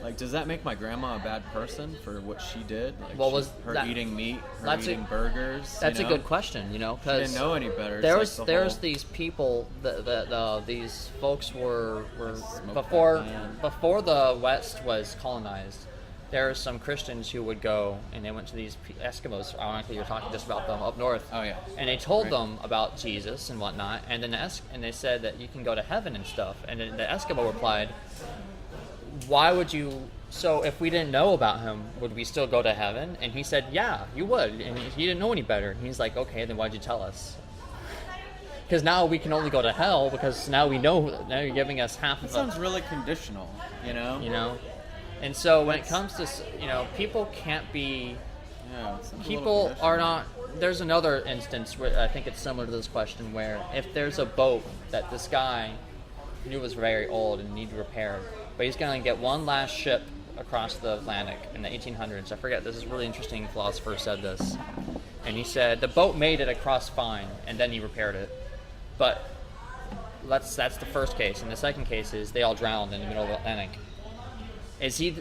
Like, does that make my grandma a bad person for what she did? Like, eating meat, eating burgers? That's a good question, because she didn't know any better. There's these people that these folks were before the West was colonized. There are some Christians who would go and they went to these Eskimos. Ironically, you're talking just about them up north. Oh yeah. And they told them about Jesus and whatnot, and then and they said that you can go to heaven and stuff. And then the Eskimo replied, why would you, so if we didn't know about him, would we still go to heaven? And he said, yeah, you would. And he didn't know any better. And he's like, okay, then why'd you tell us? Because now we can only go to hell because now we know, now you're giving us half of it. Sounds really conditional, And so when it comes to, people can't be, people are not, there's another instance where I think it's similar to this question where if there's a boat that this guy knew was very old and needed repaired, but he's going to get one last ship across the Atlantic in the 1800s. I forget, this is a really interesting philosopher said this. And he said, the boat made it across fine, and then he repaired it. But that's the first case. And the second case is they all drowned in the middle of the Atlantic. He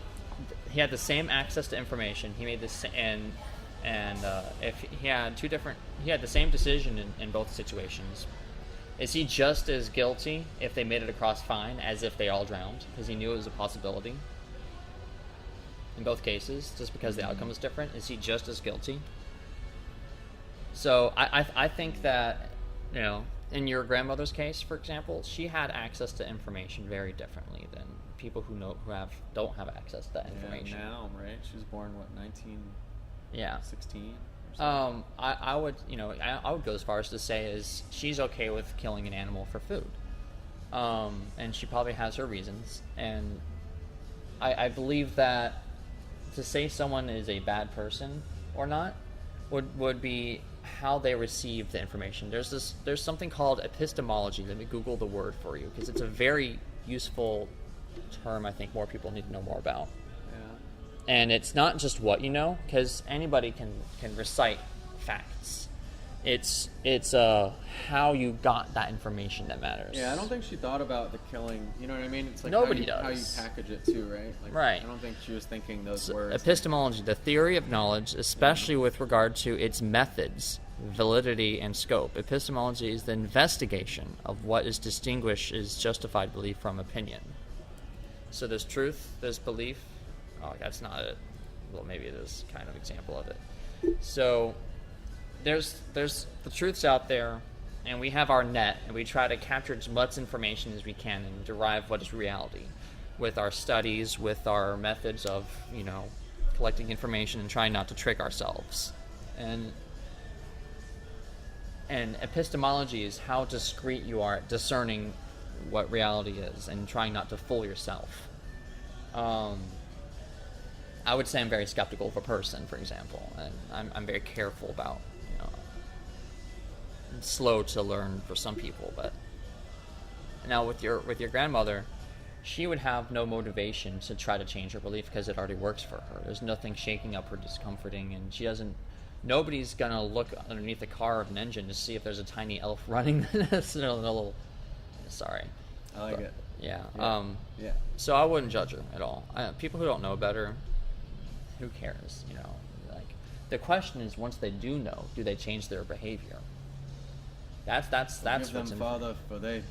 had the same access to information. He made this, and if he had he had the same decision in both situations. Is he just as guilty if they made it across fine as if they all drowned? Because he knew it was a possibility. In both cases, just because the outcome was different, is he just as guilty? So I think that, in your grandmother's case, for example, she had access to information very differently than people who don't have access to that information. Yeah, now, right? She was born, 19? Yeah. 16? I would go as far as to say is she's okay with killing an animal for food, and she probably has her reasons. And I believe that to say someone is a bad person or not would be how they receive the information. There's something called epistemology. Let me Google the word for you because it's a very useful term. I think more people need to know more about. And it's not just what you know, because anybody can recite facts. It's how you got that information that matters. Yeah, I don't think she thought about the killing. You know what I mean? It's like nobody how you does. package it too, right? Right. I don't think she was thinking those words. Epistemology, the theory of knowledge, especially with regard to its methods, validity, and scope. Epistemology is the investigation of what is distinguished as justified belief from opinion. So there's truth, there's belief. Oh, that's not it. Well, maybe it is kind of an example of it. So there's the truths out there, and we have our net, and we try to capture as much information as we can and derive what is reality with our studies, with our methods of, collecting information and trying not to trick ourselves. And epistemology is how discreet you are at discerning what reality is and trying not to fool yourself. I would say I'm very skeptical of a person, for example, and I'm very careful about, slow to learn for some people. But now with your grandmother, she would have no motivation to try to change her belief because it already works for her. There's nothing shaking up or discomforting, and nobody's gonna look underneath the car of an engine to see if there's a tiny elf running. Sorry. I like it. Yeah. Yeah. So I wouldn't judge her at all. People who don't know better, who cares? Like, the question is, once they do know, do they change their behavior? That's Forgive what's them, Father, for they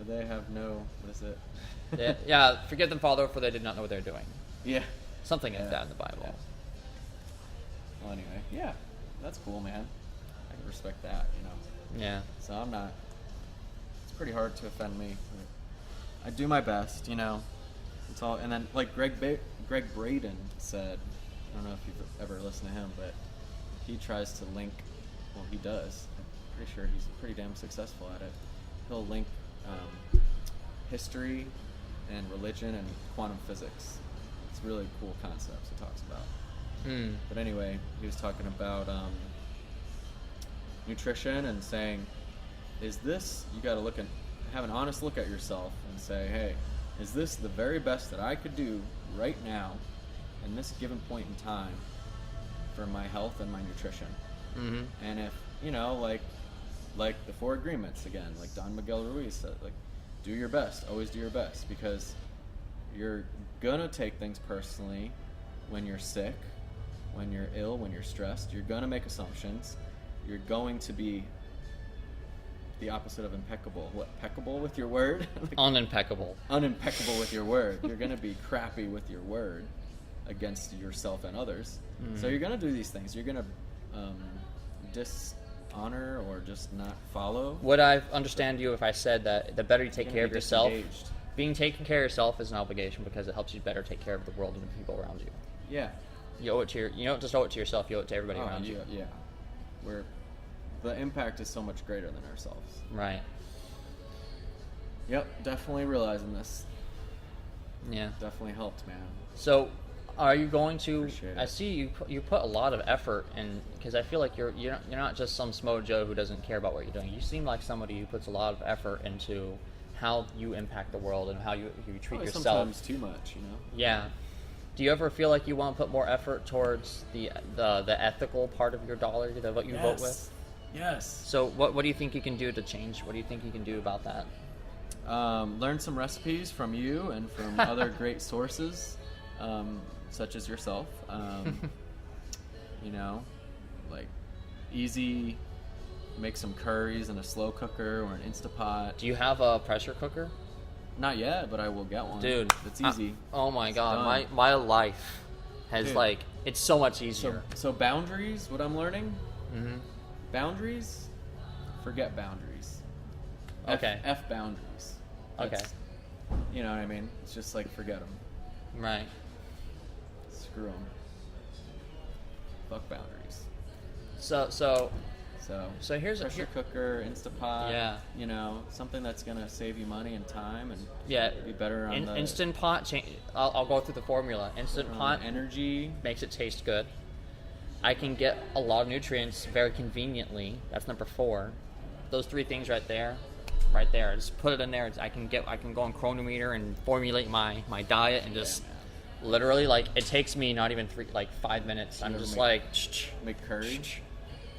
have no. What is it? yeah. Forgive them, Father, for they did not know what they're doing. Yeah. Something like that in the Bible. Yeah. Well, anyway, yeah, that's cool, man. I can respect that, Yeah. So I'm not. It's pretty hard to offend me. I do my best, It's all, and then like Greg Braden said, I don't know if you've ever listened to him, but he tries to link. Well, he does. I'm pretty sure he's pretty damn successful at it. He'll link history and religion and quantum physics. It's really cool concepts he talks about. But anyway, he was talking about nutrition and saying, is this, you got to have an honest look at yourself and say, hey, is this the very best that I could do right now in this given point in time for my health and my nutrition? Mm-hmm. And if, like the 4 agreements again, like Don Miguel Ruiz said, like, do your best, always do your best, because you're gonna take things personally when you're sick, when you're ill, when you're stressed. You're gonna make assumptions. You're going to be the opposite of impeccable. What, impeccable with your word? Unimpeccable. Unimpeccable with your word. You're gonna be crappy with your word against yourself and others. So you're gonna do these things. You're gonna dishonor or just not follow. Would I understand you if I said that the better you take care of yourself, disengaged. being taken care of yourself is an obligation because it helps you better take care of the world and the people around you. Yeah. You owe it to you don't just owe it to yourself, you owe it to everybody around you. Yeah. The impact is so much greater than ourselves. Right. Yep, definitely realizing this. Yeah. Definitely helped, man. So, are you going to? Appreciate I it. see you put a lot of effort in, because I feel like you're not just some Smo Joe who doesn't care about what you're doing. You seem like somebody who puts a lot of effort into how you impact the world and how you treat Probably yourself. Sometimes too much, Yeah. Do you ever feel like you want to put more effort towards the ethical part of your dollar, what you vote with? Yes. So what do you think you can do to change? What do you think you can do about that? Learn some recipes from you and from other great sources, such as yourself. Like easy, make some curries in a slow cooker or an Instapot. Do you have a pressure cooker? Not yet, but I will get one. Dude, it's easy. Oh my It's god, done. my life has Dude. it's so much easier. So boundaries, what I'm learning, Mm-hmm. boundaries, forget boundaries. Okay. F boundaries. Okay. That's- You know what I mean? It's just like, forget them. Right. Screw them. Fuck boundaries. So here's a Pressure cooker, Instapot. Yeah. Something that's gonna save you money and time and yeah. be better on the Instant Pot. I'll go through the formula. Instant Pot energy. makes it taste good. I can get a lot of nutrients very conveniently. That's number 4. Those 3 things right there. Just put it in there. I can go on Chronometer and formulate my diet and just literally it takes me not even 5 minutes. I'm just Make curry.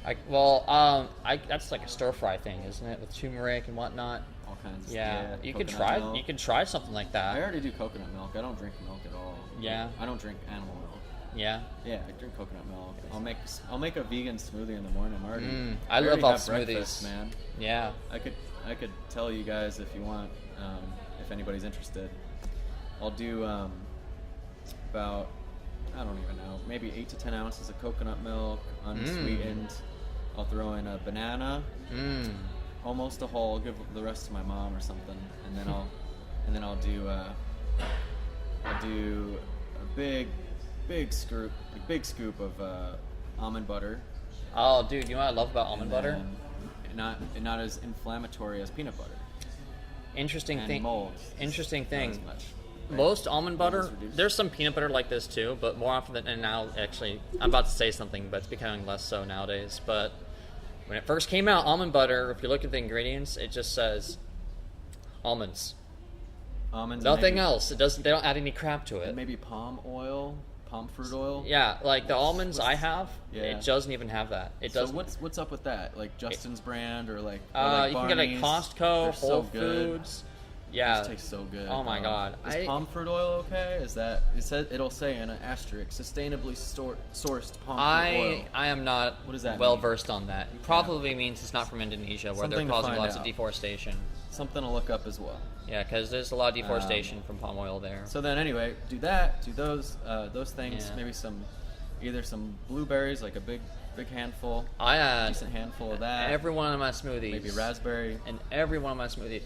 That's like a stir fry thing, isn't it? With turmeric and whatnot. All kinds. Yeah, you could coconut try. milk. You could try something like I that. already do coconut milk. I don't drink milk at all. Yeah. I don't drink animal milk. Yeah. Yeah, I drink coconut milk. I'll make a vegan smoothie in the morning. I'm already. I already love have smoothies. breakfast, man. Yeah. I could tell you guys if you want, if anybody's interested. I'll do about, I don't even know, maybe 8 to 10 ounces of coconut milk, unsweetened. I'll throw in a banana, almost a whole. I'll give the rest to my mom or something, and then I'll do a big big scoop of almond butter. Oh, dude, you know what I love about almond butter? And not as inflammatory as peanut butter. Interesting And thing. molds. Interesting Not thing. as much, right? Most almond butter, Mold is reduced. there's some peanut butter like this too, but more often than, and now actually, I'm about to say something, but it's becoming less so nowadays. But when it first came out, almond butter, if you look at the ingredients, it just says almonds. Almonds. and Nothing maybe, else. It doesn't. They don't add any crap to it. And maybe palm fruit oil. Yeah, like the almonds I have, Yeah. it doesn't even have that. It So doesn't. what's up with that? Like Justin's brand or like? Or like You can get Barney's? like Costco, They're Whole so good. Foods. Yeah. This tastes so good. Oh my God. Is palm fruit oil okay? Is that it'll say in an asterisk sustainably sourced palm fruit oil? I am not What does that well mean? versed on that. Probably means it's not from Indonesia, where Something to they're causing find lots of out. deforestation. Something to look up as well. Yeah, because there's a lot of deforestation from palm oil there. So then anyway, do those things. Yeah. Maybe either some blueberries, like a big handful, I add decent handful of that. every one of my smoothies. Maybe raspberry. And every one of my smoothies,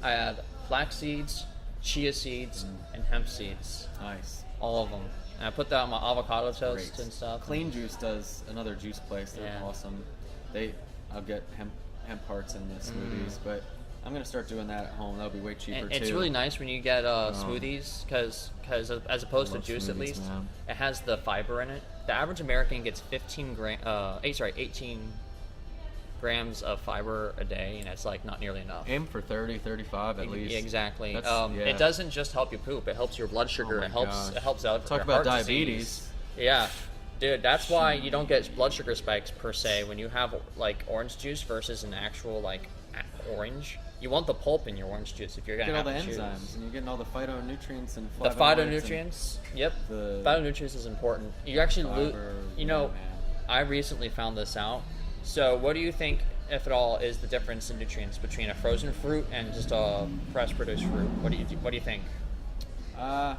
I add flax seeds, chia seeds, and hemp seeds. Nice. All of them. And I put that on my avocado toast Great. and stuff. Clean Juice does another juice place. They're Yeah. awesome. I'll get hemp parts in the smoothies, but I'm gonna start doing that at home. That'll be way cheaper And too. it's really nice when you get smoothies, because as opposed to love juice, at smoothies, least, man. it has the fiber in it. The average American gets 18 grams of fiber a day, and it's like not nearly enough. Aim for 30, 35 at least. Exactly. Yeah. It doesn't just help you poop; it helps your blood sugar. my It helps. gosh. It helps out. Talk your about heart diabetes. disease. Yeah, dude, that's why you don't get blood sugar spikes per se when you have like orange juice versus an actual like orange. You want the pulp in your orange juice if you're You gonna get all have the to choose. enzymes, and you're getting all the phytonutrients and The flavonoids and phytonutrients. Yep. the Phytonutrients is important. You actually fiber, you know, man. I recently found this out. So, what do you think, if at all, is the difference in nutrients between a frozen fruit and just a fresh produced fruit? What do you think? I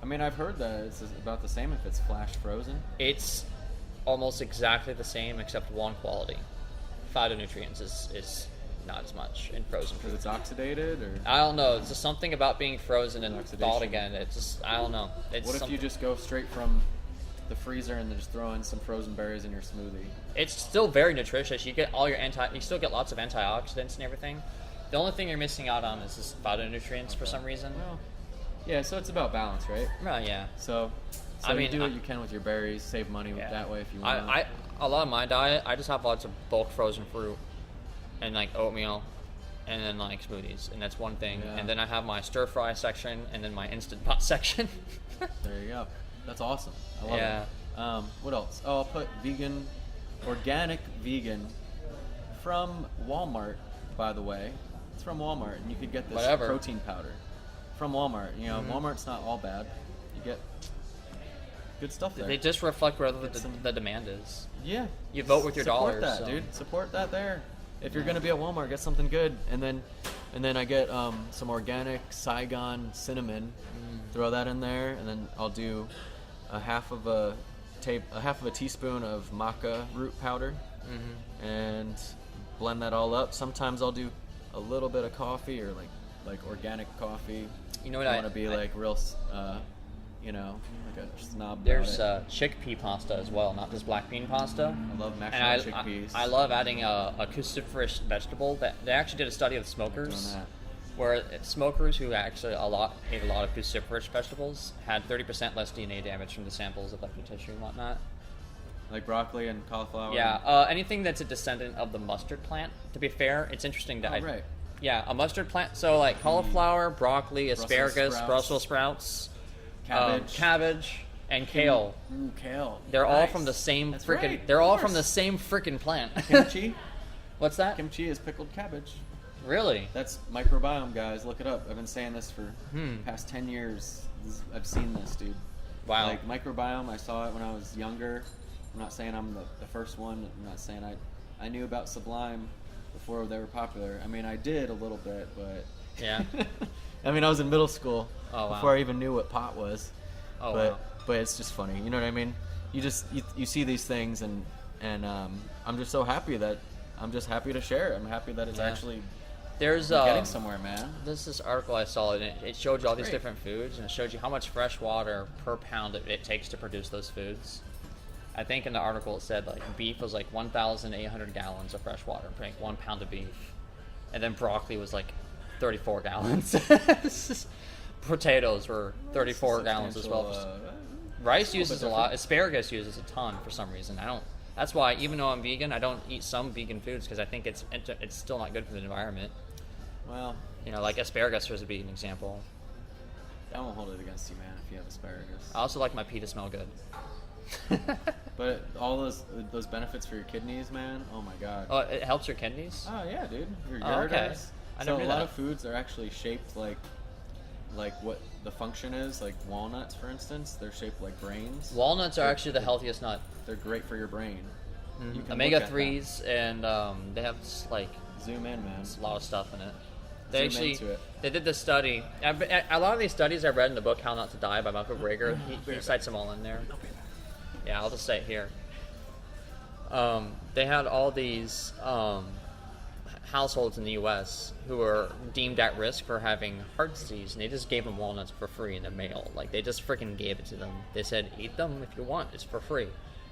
mean, I've heard that it's about the same if it's flash frozen. It's almost exactly the same except one quality. Phytonutrients is not as much in frozen Because fruit. it's oxidated, or I don't know. It's just something about being frozen and Oxidation. thawed again. It's just I don't know. It's what if you just go straight from the freezer and then just throw in some frozen berries in your smoothie? It's still very nutritious. You get all your you still get lots of antioxidants and everything. The only thing you're missing out on is just phytonutrients for some reason. Well, yeah, so it's about balance, right? Well, yeah. So I mean, you do what you can with your berries, save money Yeah. that way if you want. I a lot of my diet, I just have lots of bulk frozen fruit and like oatmeal and then like smoothies, and that's one thing. Yeah. And then I have my stir fry section and then my instant pot section. There you go. That's awesome. I love Yeah. it. What else? Oh, I'll put organic vegan from Walmart, by the way. It's from Walmart, and you could get this Whatever. protein powder from Walmart. You know, Mm-hmm. Walmart's not all bad. You get good stuff there. They just reflect where Get some- the demand is. Yeah. You vote with your Support dollars, that, so- dude. Support that there. If you're gonna be at Walmart, get something good, and then I get some organic Saigon cinnamon. Throw that in there, and then I'll do a half of a teaspoon of maca root powder, and blend that all up. Sometimes I'll do a little bit of coffee or like organic coffee. You know what I I- want to be I- like real, like a snob. about There's it. chickpea pasta as well, not just black bean pasta. I love mashed And chickpeas. I love adding a cruciferous vegetable. That they actually did a study of smokers, Doing that. where smokers who actually ate a lot of cruciferous vegetables had 30% less DNA damage from the samples of like the tissue and whatnot. Like broccoli and cauliflower. Yeah, anything that's a descendant of the mustard plant. To be fair, it's interesting that Oh, right. Yeah, a mustard plant. So like cauliflower, broccoli, asparagus, sprouts. Brussels sprouts, Cabbage. and kale. Ooh, kale. They're all Nice. from the same That's freaking. right, They're of all from the course. same freaking plant. Kimchi. What's that? Kimchi is pickled cabbage. Really? That's microbiome, guys. Look it up. I've been saying this for Hmm. past 10 years. I've seen this, dude. Wow. Like microbiome, I saw it when I was younger. I'm not saying I'm the first one. I'm not saying I knew about Sublime before they were popular. I mean, I did a little bit, but Yeah. I mean, I was in middle school Oh, wow. before I even knew what pot was. Oh, but wow. but it's just funny. You know what I mean? You see these things, and I'm just so happy that I'm just happy to share it. I'm happy that it's Yeah. actually There's We're getting somewhere, man. this article I saw, and it showed you all these Great. different foods, and it showed you how much fresh water per pound it takes to produce those foods. I think in the article it said like beef was like 1,800 gallons of fresh water to make 1 pound of beef, and then broccoli was like 34 gallons. Potatoes were 34 gallons as well. Rice uses a lot. Asparagus uses a ton for some reason. I don't. That's why even though I'm vegan, I don't eat some vegan foods because I think it's still not good for the environment. Well, You know, like asparagus would be an example. I won't hold it against you, man, if you have asparagus. I also like my pee to smell good. But all those benefits for your kidneys, man. Oh my god. Oh, it helps your kidneys? Oh yeah, dude. Your Oh, girders. okay. I So never a knew lot that. of foods are actually shaped like what the function is. Like walnuts, for instance, they're shaped like brains. Walnuts are actually the healthiest nut. They're great for your brain. You can Omega look at 3s, and they have like that. Zoom in, man. a lot of stuff in it. They Zoom actually into it. they did this study. A lot of these studies I read in the book How Not to Die by Michael Greger. He cites them all in there. Yeah, I'll just say it here. They had all these households in the U.S. who were deemed at risk for having heart disease, and they just gave them walnuts for free in the mail. Like, they just freaking gave it to them. They said, eat them if you want. It's for free.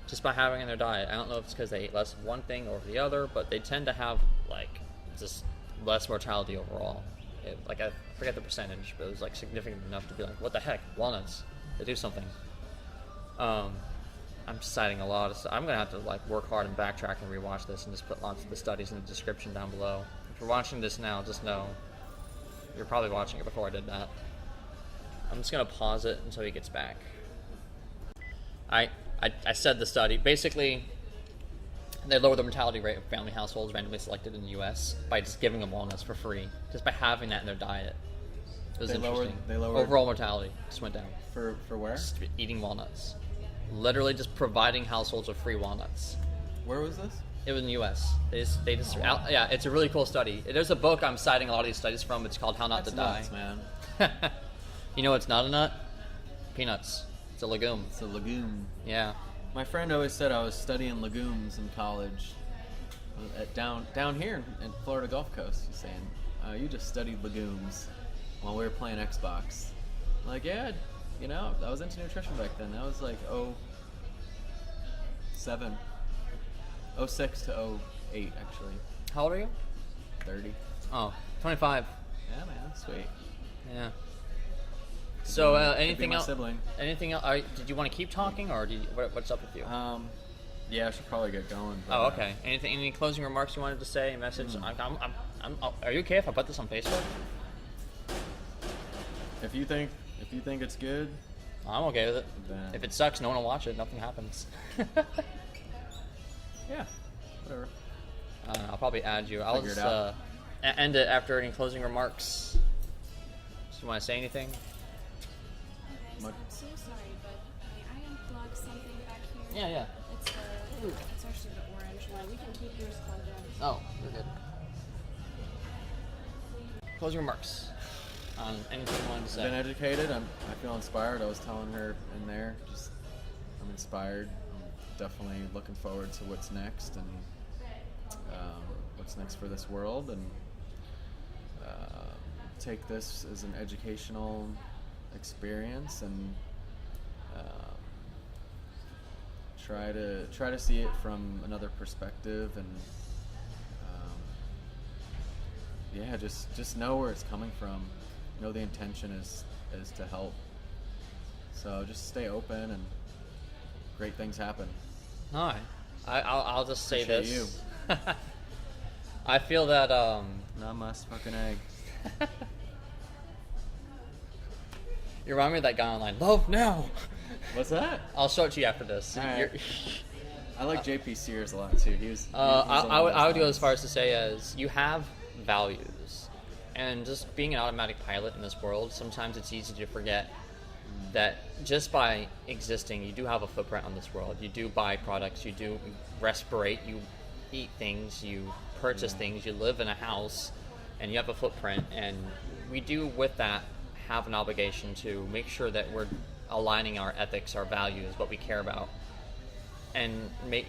Just by having it in their diet. I don't know if it's because they ate less of one thing over the other, but they tend to have, like, just less mortality overall. I forget the percentage, but it was, like, significant enough to be like, what the heck? Walnuts. They do something. I'm citing a lot of stuff. I'm going to have to, like, work hard and backtrack and rewatch this and just put lots of the studies in the description down below. If you're watching this now, just know you're probably watching it before I did that. I'm just going to pause it until he gets back. I said the study. Basically, they lower the mortality rate of family households randomly selected in the U.S. by just giving them walnuts for free, just by having that in their diet. It was interesting. They lowered Overall mortality just went down. for where? Just eating walnuts. Literally just providing households with free walnuts. Where was this? It was in the U.S. They just Oh, wow. yeah, it's a really cool study. There's a book I'm citing a lot of these studies from. It's called How Not That's to Die. nuts, man. You know what's not a nut? Peanuts. It's a legume. It's a legume. Yeah. My friend always said I was studying legumes in college. Down here in Florida Gulf Coast, he's saying, you just studied legumes while we were playing Xbox. I'm like, yeah, you know, I was into nutrition back then. That was like 06 to 08, actually. How old are you? 30. Oh, 25. Yeah, man, sweet. Yeah. So Could be anything my else? sibling. Anything else? Did you want to keep talking, or what's up with you? Yeah, I should probably get going. But, Oh, okay. Any closing remarks you wanted to say? Message? Are you okay if I put this on Facebook? If you think it's good, I'm okay with it. then If it sucks, no one will watch it. Nothing happens. yeah, whatever. I'll probably add you. I'll Figure it just out. end it after any closing remarks. Do you want to say anything? Much- I'm so sorry, but may I unplug something back here? Yeah. It's actually the orange one. We can keep yours plugged in. Oh, you're good. Closing remarks on anything you wanted to Been say. educated. I feel inspired. I was telling her in there, just I'm inspired. I'm definitely looking forward to what's next and what's next for this world, and take this as an educational experience and try to see it from another perspective, and yeah, just know where it's coming from. Know the intention is to help. So just stay open, and great things happen. All right. I'll just say Appreciate this. I feel that Not much fucking egg. you remind me of that guy online. Love now. What's that? I'll show it to you after this. All right. You're- I like JP Sears a lot too. He was. I would go as far as to say as you have values, and just being an automatic pilot in this world, sometimes it's easy to forget that just by existing, you do have a footprint on this world. You do buy products, you do respirate, you eat things, you purchase things, you live in a house, and you have a footprint. And we do, with that, have an obligation to make sure that we're aligning our ethics, our values, what we care about, and make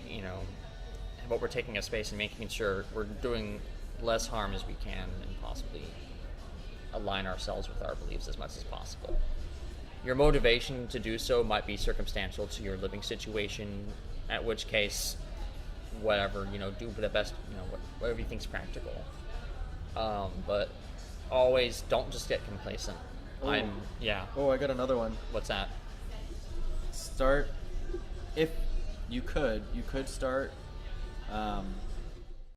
what we're taking a space and making sure we're doing less harm as we can and possibly align ourselves with our beliefs as much as possible. Your motivation to do so might be circumstantial to your living situation, at which case, whatever, do the best, whatever you think's practical. But always don't just get complacent. Oh. Yeah. I got another one. What's that? Start, if you could start